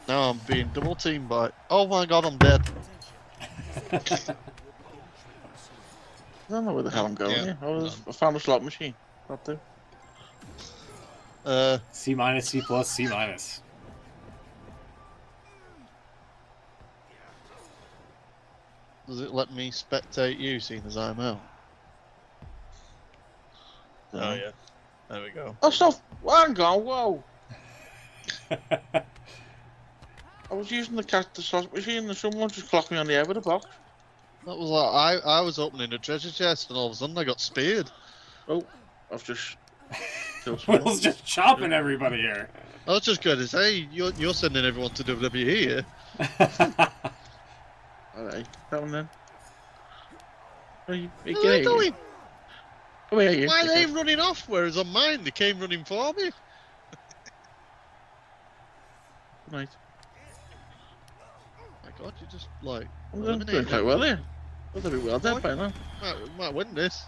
Now I'm being double teamed by. Oh my god, I'm dead. I don't know where the hell I'm going Yeah. here. I found a slot machine. That do. C minus, C plus, C minus. Does it let me spectate you, seeing as I'm out? Oh yeah. There we go. Oh, stop! Hang on, whoa! I was using the slot machine and someone just clocked me on the head with a box. That was like I was opening a treasure chest and all of a sudden I got speared. Oh, I've just killed someone. Will's just chopping everybody here. I was just going to say you're sending everyone to WWE here. Alright, that one then. Where are they going? Come here, you. Why are they running off? Whereas on mine they came running for me. Right. My God, you just like. I'm doing quite well here. We're doing well there by now. Might win this.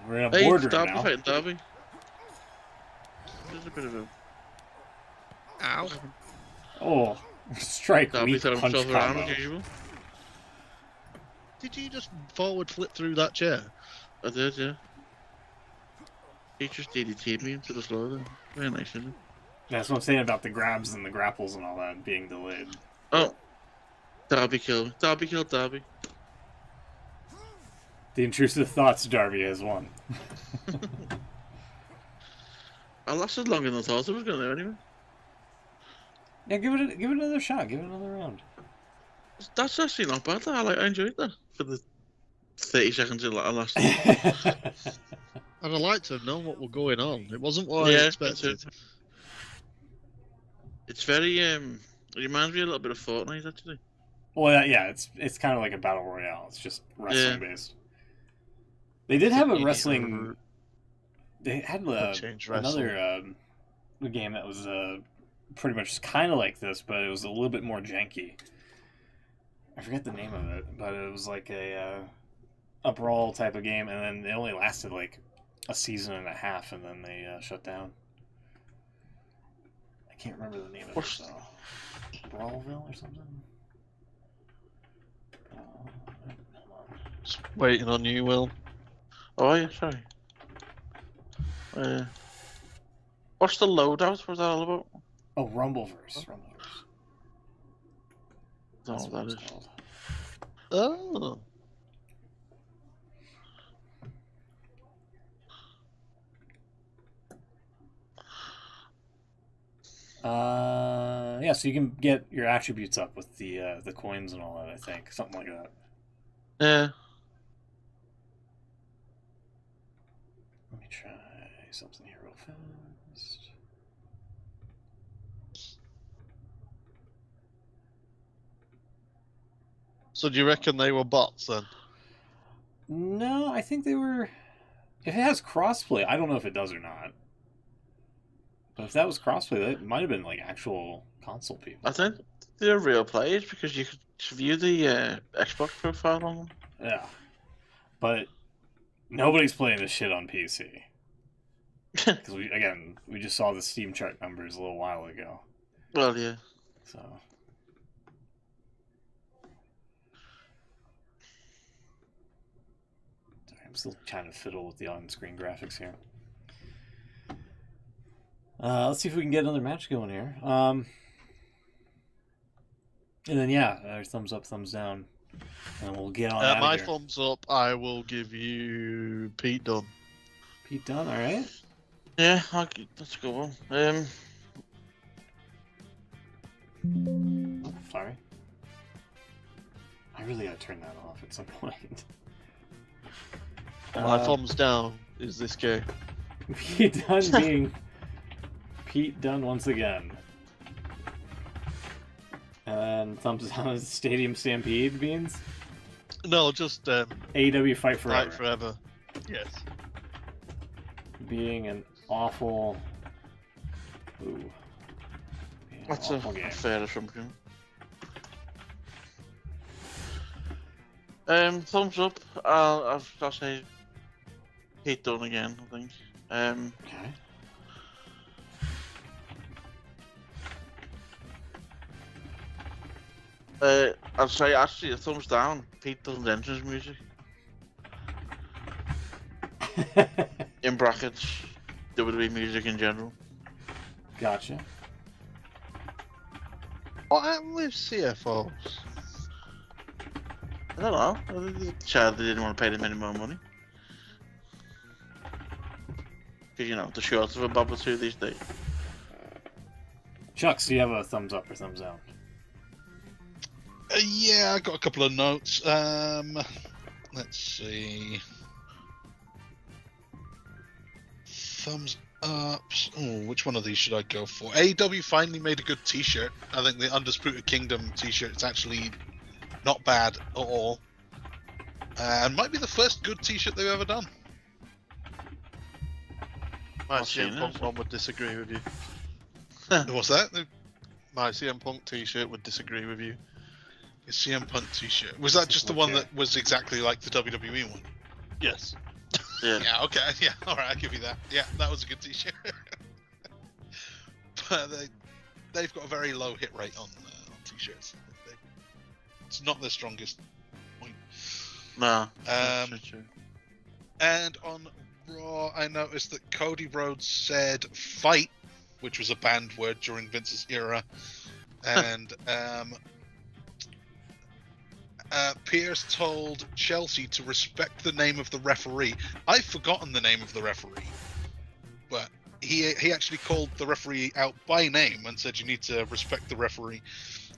We're in a Hey, boardroom Derby now. fighting Derby. There's a bit of a Ow. Oh, strike Derby weak throwing punch himself around combo. as usual. Did you just forward flip through that chair? I did, yeah. He just DDT'd me into the floor there. Very nice, isn't it? That's what I'm saying about the grabs and the grapples and all that being delayed. Oh. Derby killed. Derby killed Derby. The intrusive thoughts Darby has won. I lasted longer than I thought I was going to anyway. Yeah, give it another shot. Give it another round. That's actually not bad. I enjoyed that for the 30 seconds I lasted. And I'd like to have known what was going on. It wasn't what I Yeah, expected. It's very it reminds me a little bit of Fortnite actually. Well, yeah, it's kind of like a battle royale. It's just wrestling based. They did have a wrestling. They had another game that was pretty much kind of like this, but it was a little bit more janky. I forget the name of it, but it was like a brawl type of game, and then it only lasted like a season and a half, and then they shut down. I can't remember the name of it. Brawlville or something. Hold on. Just waiting on you, Will. Oh yeah, sorry. What's the loadout? What's that all about? Oh, Rumbleverse. Don't know what that is. Called. Oh. Yeah, so you can get your attributes up with the coins and all that. I think something like that. Yeah. Let me try something here real fast. So do you reckon they were bots then? No, I think they were. If it has crossplay, I don't know if it does or not. But if that was crossplay, that might have been like actual console people. I think they're real players because you could view the Xbox profile on them. Yeah, but nobody's playing this shit on PC because we just saw the Steam chart numbers a little while ago. Well, yeah. So. I'm still trying to fiddle with the on-screen graphics here. Let's see if we can get another match going here. And then, yeah, thumbs up, thumbs down. And we'll get on out My of here. thumbs up, I will give you Pete Dunne. Pete Dunne, all right? Yeah, that's a good one. Oh, sorry. I really gotta turn that off at some point. My thumbs down is this game. Pete Dunne being Pete Dunne once again. And thumbs down is Stadium Stampede Beans. No, just AEW Fight Forever. Fight Forever. Yes. Being an awful. Ooh. Being an That's awful a game. fair assumption. Thumbs up. I'll say Pete Dunne again, I think. Okay. I'd say actually a thumbs down. Pete Dunne's entrance music. In brackets, WWE music in general. Gotcha. What happened with CFOs? I don't know. I think they decided they didn't want to pay them any more money. Because, you know, they're short of a bob or two these days. Chucks, do you have a thumbs up or thumbs down? Yeah, I got a couple of notes. Let's see. Thumbs up. Oh, which one of these should I go for? AEW finally made a good T-shirt. I think the Undisputed Kingdom T-shirt is actually not bad at all, and might be the first good T-shirt they've ever done. My I've seen CM Punk it. one would disagree with you. What's that? My CM Punk T-shirt would disagree with you. The CM Punk T-shirt. Was that just the one that was exactly like the WWE one? Yes. Yeah. Yeah. Okay. Yeah. All right. I'll give you that. Yeah, that was a good T-shirt. But they've got a very low hit rate on T-shirts. It's not their strongest point. No. And on Raw, I noticed that Cody Rhodes said "fight," which was a banned word during Vince's era, and Pierce told Chelsea to respect the name of the referee. I've forgotten the name of the referee, but he actually called the referee out by name and said you need to respect the referee.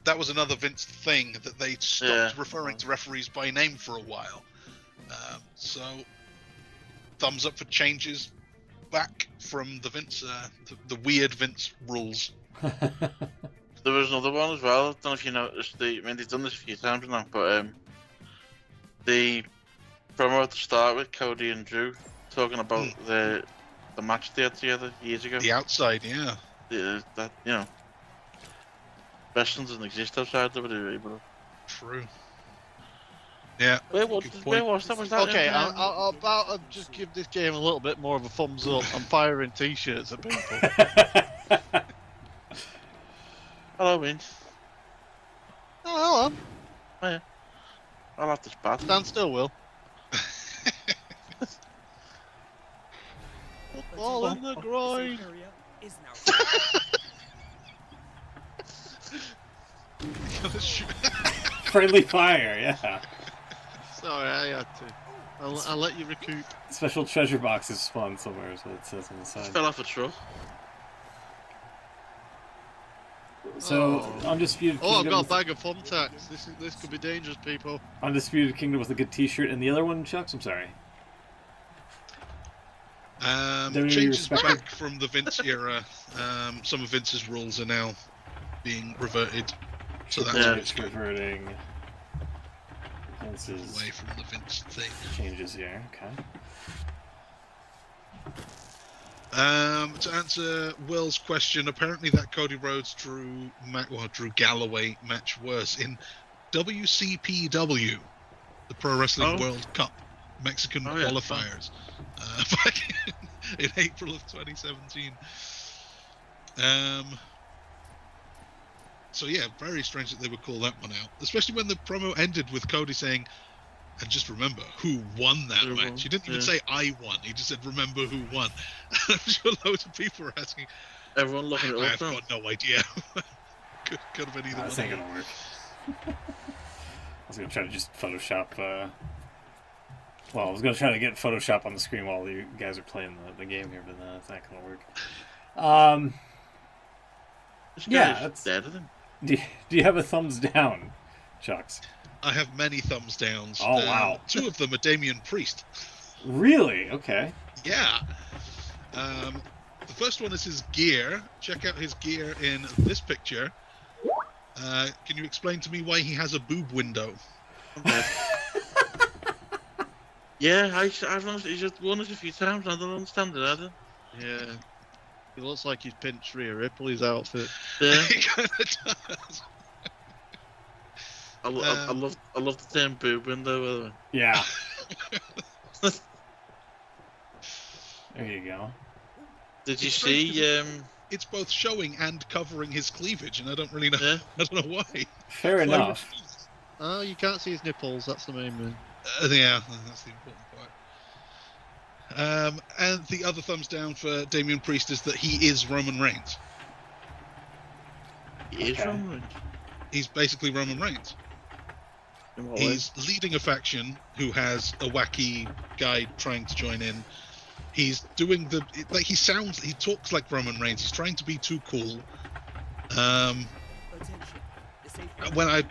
That was another Vince thing, that they stopped referring to referees by name for a while. So, thumbs up for changes back from the Vince, the weird Vince rules. There was another one as well. I don't know if you noticed. I mean, they've done this a few times now, but the promo at the start with Cody and Drew talking about the match they had together years ago. The outside, yeah. That, you know, wrestling doesn't exist outside WWE, but True. Yeah. where was that? Was that? Okay, I'll just give this game a little bit more of a thumbs up. I'm firing T-shirts at people. Hello, Vince. Oh, hello. Oh, yeah. I'll have to spat. Stand still, Will. All in the groin. Friendly fire, yeah. Sorry, I had to. I'll let you recoup. Special treasure box is spawned somewhere, is what it says on the side. Fell off a truck. So, Undisputed Oh, I've Kingdom. got a bag of thumbtacks. This could be dangerous, people. Undisputed Kingdom with a good T-shirt, and the other one, Chucks. I'm sorry. Changes back from the Vince era. Some of Vince's rules are now being reverted, so that's good. Reverting. Vince's Away from the Vince thing. Changes here. Okay. To answer Will's question, apparently that Cody Rhodes Drew Galloway match was in WCPW, the Pro Wrestling World Cup Mexican qualifiers, back in April of 2017. So yeah, very strange that they would call that one out, especially when the promo ended with Cody saying, "And just remember who won that match." He didn't even say "I won." He just said, "Remember who won." I'm sure loads of people are asking. Everyone looking at it. I've got no idea. could have been either one. That's not gonna work. I was gonna try to just Photoshop. Well, I was gonna try to get Photoshop on the screen while you guys are playing the game here, but that's not gonna work. Yeah, that's dead of them. Do you have a thumbs down, Chucks? I have many thumbs downs. Oh, wow. 2 of them are Damian Priest. Really? Okay. Yeah. The first one is his gear. Check out his gear in this picture. Can you explain to me why he has a boob window? Yeah, I've noticed. He's just won it a few times. I don't understand it either. Yeah. He looks like he's pinched Rhea Ripley's outfit. Yeah. He kind of does. I love the term boob window. By the way. Yeah. There you go. Did you It's strange see? It's both showing and covering his cleavage, and I don't really know. Yeah. I don't know why. Fair Why would enough. you do this? Oh, you can't see his nipples. That's the main one. Yeah, that's the important part. And the other thumbs down for Damian Priest is that he is Roman Reigns. He is Okay. Roman. He's basically Roman Reigns. In what way? He's leading a faction who has a wacky guy trying to join in. He's doing he talks like Roman Reigns. He's trying to be too cool. When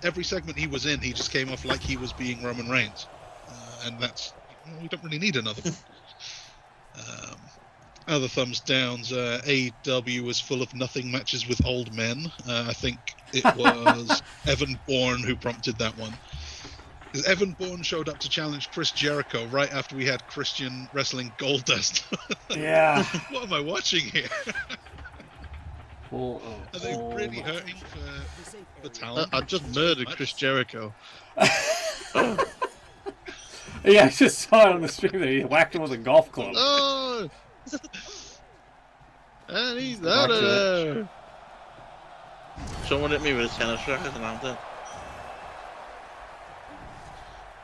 every segment he was in, he just came off like he was being Roman Reigns, and that's we don't really need another one. Other thumbs downs. AEW was full of nothing matches with old men. I think it was Evan Bourne who prompted that one. Because Evan Bourne showed up to challenge Chris Jericho right after we had Christian wrestling Goldust. Yeah. What am I watching here? Well, Are they really hurting for talent? I just murdered Chris Jericho. Yeah, I just saw it on the stream that he whacked him with a golf club. Oh! And he's out of there. Someone hit me with a tennis racket and I'm dead.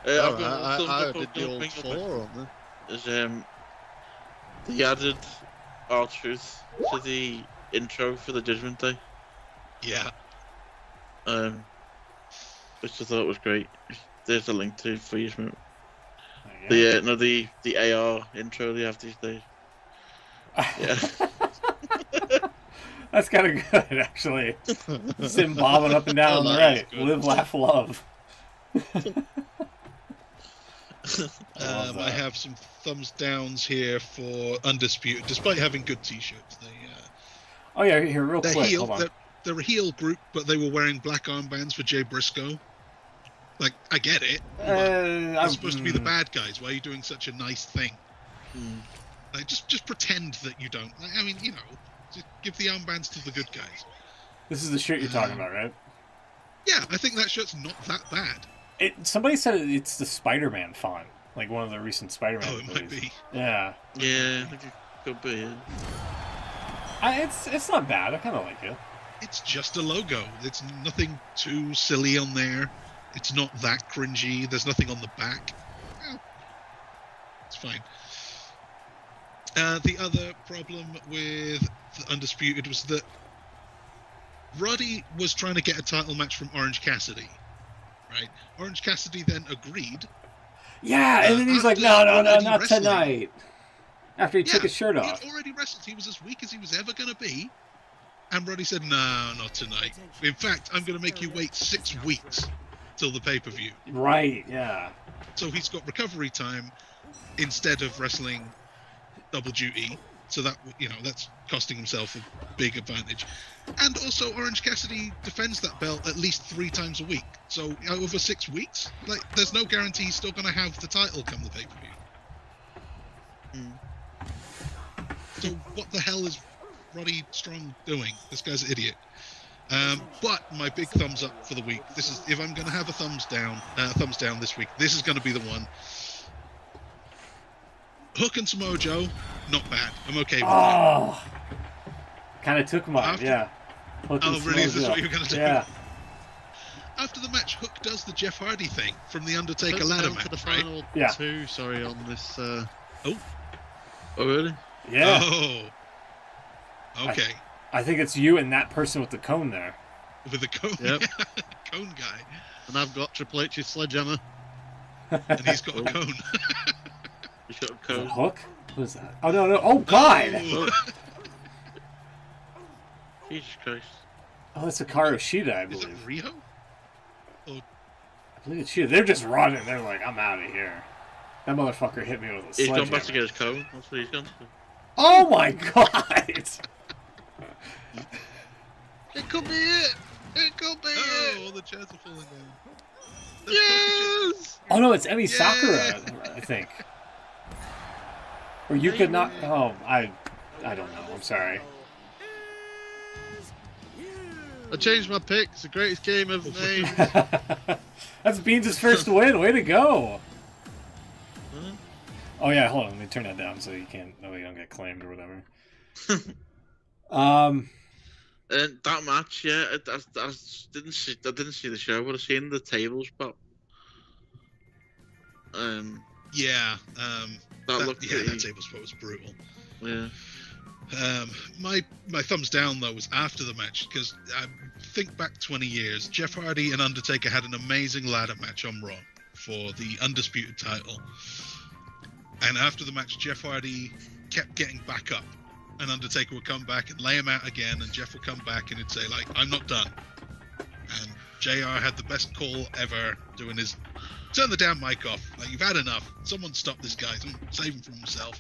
Oh, I've got I thumbs up did the on old Big four on there. Is they added R-Truth to the intro for the Judgment Day, Yeah. which I thought was great. There's a link to for you. Yeah. The AR intro they have these days. Yeah. That's kind of good, actually. Just him bobbing up and down on the that right. is good. Live, laugh, love. I have some thumbs downs here for Undisputed, despite having good t-shirts. Oh yeah, here, real They're quick. heel. Hold on. They're a heel group, but they were wearing black armbands for Jay Briscoe. Like, I get it. But they're supposed to be the bad guys. Why are you doing such a nice thing? Like, just pretend that you don't. Like, I mean, you know, just give the armbands to the good guys. This is the shirt you're talking about, right? Yeah, I think that shirt's not that bad. Somebody said it's the Spider-Man font, like one of the recent Spider-Man Oh, it might movies. be. Yeah. Yeah, I think it could be. Yeah. It's not bad. I kind of like it. It's just a logo. It's nothing too silly on there. It's not that cringy. There's nothing on the back. Well, it's fine. The other problem with the Undisputed was that Roddy was trying to get a title match from Orange Cassidy. Right? Orange Cassidy then agreed. Yeah, and then he's like, after no, already not wrestling. tonight. After he took Yeah, his shirt he off. had already wrestled. He was as weak as he was ever going to be. And Roddy said, no, not tonight. In fact, I'm going to make you wait 6 weeks till the pay-per-view. Right, yeah. So he's got recovery time instead of wrestling double duty. So that, you know, that's costing himself a big advantage. And also Orange Cassidy defends that belt at least 3 times a week. So over 6 weeks, like, there's no guarantee he's still going to have the title come the pay-per-view. So what the hell is Roddy Strong doing? This guy's an idiot. But my big thumbs up for the week. This is, if I'm going to have a thumbs down this week, this is going to be the one. Hook and Samoa Joe, not bad. I'm okay with that. Oh, kind of took mine, After- yeah. Hook and Oh, really? Is this Samoa what Joe. you were going to do? Yeah. After the match, Hook does the Jeff Hardy thing from the Undertaker Let's ladder go to the match, right? final Yeah. 2, sorry, on this. Oh, really? Yeah. Oh. Okay. I think it's you and that person with the cone there. With the cone, Yep. cone guy. And I've got Triple H's sledgehammer. And he's got a cone. You got a Is it code. Hook? What is that? Oh, no. Oh, God! Oh. Jesus Christ. Oh, that's Hikaru Shida, I Is believe. it Rio? I believe it's Shida. They're just running. They're like, I'm out of here. That motherfucker hit me with a He's gone back to sledgehammer. get his code. That's what he's gone to. Oh, my God! It could be it! It could be Oh, it! all the chairs are falling down. Yes! Oh, no, it's Emi Sakura, I think. Or you could not... Oh, I don't know. I'm sorry. I changed my pick. It's the greatest game I've made. That's Beans' first win. Way to go! Huh? Oh yeah, hold on. Let me turn that down so you don't get claimed or whatever. And that match, yeah, I didn't see the show, but I seen the tables pop. Yeah. That looked that pretty. table spot was brutal. Yeah. My thumbs down though was after the match, because think back 20 years, Jeff Hardy and Undertaker had an amazing ladder match on Raw for the undisputed title, and after the match, Jeff Hardy kept getting back up, and Undertaker would come back and lay him out again, and Jeff would come back and he'd say like, "I'm not done," and JR had the best call ever, doing his turn the damn mic off, like, "You've had enough, someone stop this guy, someone save him from himself."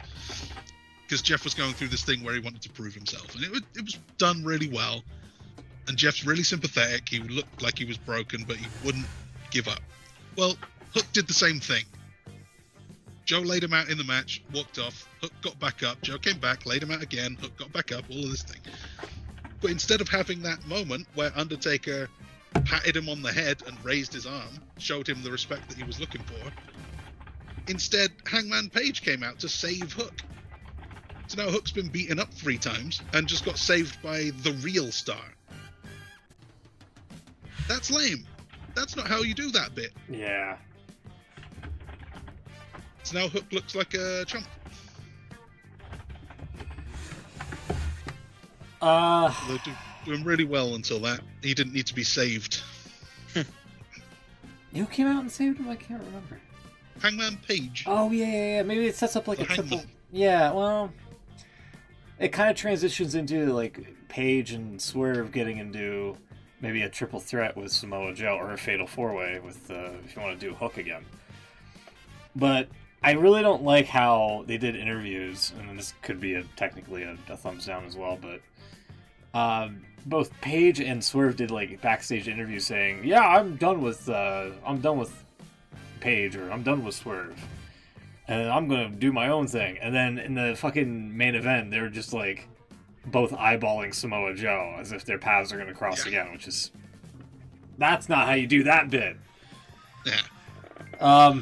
Because Jeff was going through this thing where he wanted to prove himself, and it was done really well. And Jeff's really sympathetic. He looked like he was broken, but he wouldn't give up. Well, Hook did the same thing. Joe laid him out in the match, walked off. Hook got back up. Joe came back, laid him out again. Hook got back up. All of this thing. But instead of having that moment where Undertaker patted him on the head and raised his arm, showed him the respect that he was looking for, instead Hangman Page came out to save Hook. So now Hook's been beaten up 3 times and just got saved by the real star. That's lame. That's not how you do that bit. Yeah. So now Hook looks like a chump. They're doing really well until that. He didn't need to be saved. Who came out and saved him? I can't remember. Hangman Page. Oh yeah. Maybe it sets up like The a triple. Hangman. Yeah. Well, it kind of transitions into like Page and Swerve getting into maybe a triple threat with Samoa Joe, or a fatal 4-way with if you want to do Hook again. But I really don't like how they did interviews, and this could be technically a thumbs down as well, but both Page and Swerve did like backstage interviews saying, "Yeah, I'm done with Page," or "I'm done with Swerve, and I'm gonna do my own thing." And then in the fucking main event, they're just like both eyeballing Samoa Joe as if their paths are gonna cross again, which is that's not how you do that bit. Yeah.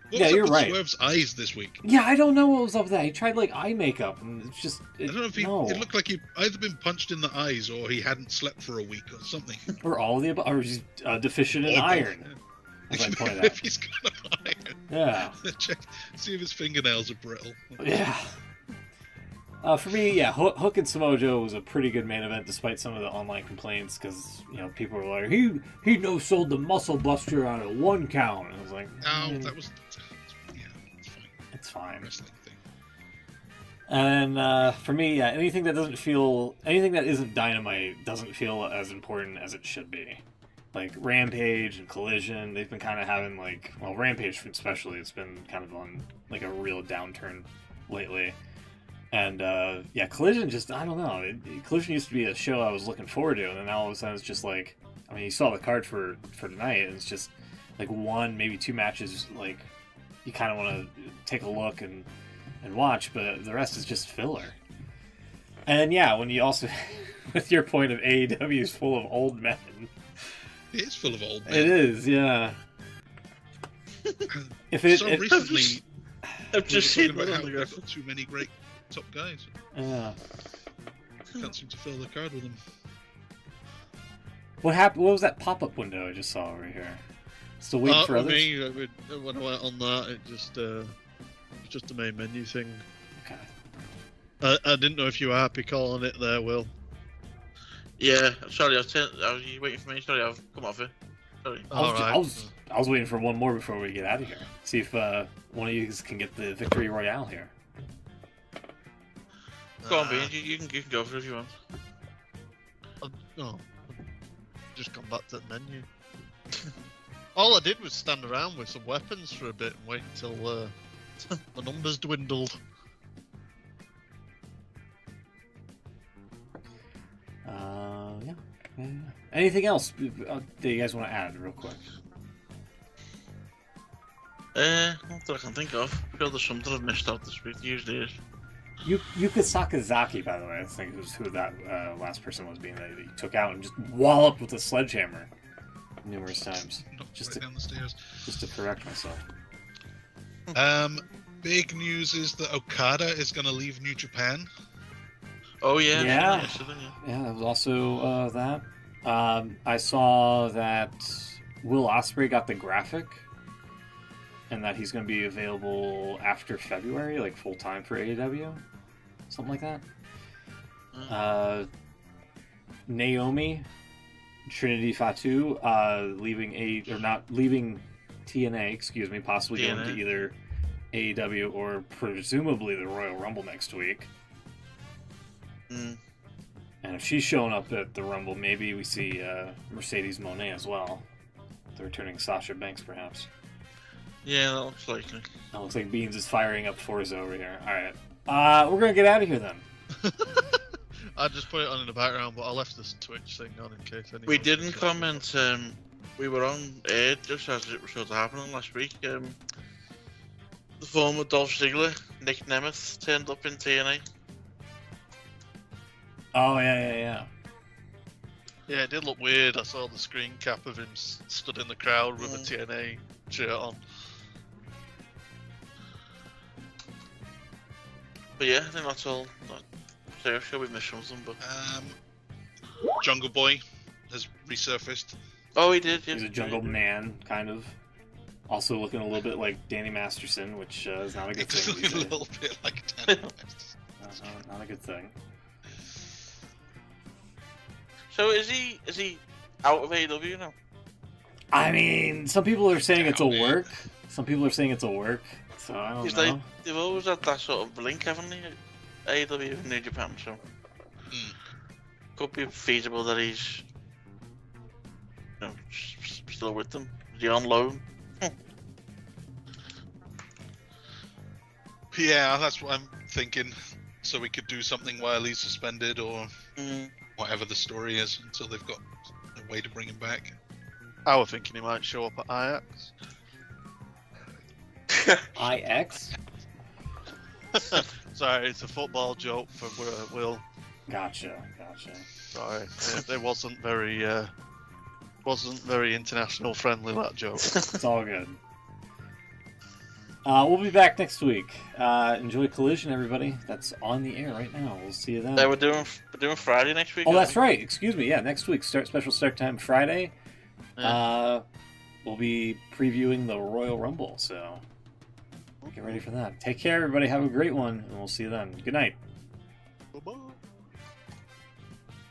What yeah, was you're up with right. Swerve's eyes this week? Yeah, I don't know what was up with that. He tried like eye makeup, and it's just I don't know if it looked like he'd either been punched in the eyes or he hadn't slept for a week or something. or all of the above, or he's deficient in iron. As I pointed If out. he's got iron. Yeah. Check, see if his fingernails are brittle. Yeah. For me, yeah, Hook and Samoa Joe was a pretty good main event, despite some of the online complaints, because people were like, he no-sold the Muscle Buster on a 1 count, and I was like, That was it's fine. it's fine. Wrestling thing. And for me, yeah, anything that isn't Dynamite doesn't feel as important as it should be. Like Rampage and Collision, they've been kind of having Rampage especially, it's been kind of on like a real downturn lately. And Collision just, I don't know. Collision used to be a show I was looking forward to, and then all of a sudden it's just like, I mean, you saw the card for tonight, and it's just like 1, maybe 2 matches, like you kind of want to take a look and watch, but the rest is just filler. And yeah, when you also, with your point of AEW is full of old men. It is full of old men. It is, yeah. Recently, I've just we seen were talking that about on how the they've got too many great top guys. Yeah. Can't seem to fill the card with them. What happened? What was that pop-up window I just saw over here? Still waiting for others? Me, when I went on that, it just was just the main menu thing. Okay. I didn't know if you were happy calling it there, Will. Yeah, sorry, are you waiting for me? Sorry, I've come off it. Sorry. I was waiting for one more before we get out of here. See if one of you can get the victory royale here. Go on, Bean. You can go for it if you want. No, just gone back to the menu. All I did was stand around with some weapons for a bit and wait until the numbers dwindled. Yeah. Anything else that you guys want to add real quick? Not that I can think of. I'm sure there's something I've missed out this week. Usually is. Yuka Sakazaki, by the way, I think was who that last person was being that he took out and just walloped with a sledgehammer numerous times. Knocked Just right to, down the stairs. just to correct myself. Big news is that Okada is going to leave New Japan. Oh yeah. Yeah. Yeah. Yeah, that was also that. I saw that Will Ospreay got the graphic, and that he's going to be available after February, like full time for AEW, something like that. Naomi, Trinity Fatu, leaving TNA, excuse me, possibly going to either AEW or presumably the Royal Rumble next week. Mm. And if she's showing up at the Rumble, maybe we see Mercedes Moné as well. The returning Sasha Banks, perhaps. Yeah, that looks likely. That looks like Beans is firing up Forza over here. Alright. We're going to get out of here then. I just put it on in the background, but I left this Twitch thing on in case anyone. We didn't comment. We were on air just as it was sort of happening last week. The former Dolph Ziggler, Nick Nemeth, turned up in TNA. Oh, yeah. Yeah, it did look weird. I saw the screen cap of him stood in the crowd with a TNA shirt on. But yeah, I think that's all. So sure we missed something, but Jungle Boy has resurfaced. oh, he did. Yeah. He's a jungle man, kind of. Also looking a little bit like Danny Masterson, which is not a good It does thing. look a little bit like Danny West. Not a good thing. So is he out of AEW now? I mean, some people are saying it's a Doubt it. work. Some people are saying it's a work. So I don't Because know. they've always had that sort of link, haven't they? AEW and New Japan, so could be feasible that he's still with them. Is he on loan? Yeah, that's what I'm thinking. So we could do something while he's suspended or whatever the story is until they've got a way to bring him back. I was thinking he might show up at Ajax. IX? Sorry, it's a football joke for Will. Gotcha. Sorry, it wasn't very international friendly, that joke. It's all good. We'll be back next week. Enjoy Collision, everybody. That's on the air right now. We'll see you then. We're doing Friday next week. Oh, that's right. Excuse me. Yeah, next week. Special start time Friday. Yeah. We'll be previewing the Royal Rumble, so get ready for that. Take care, everybody. Have a great one, and we'll see you then. Good night. Bye-bye.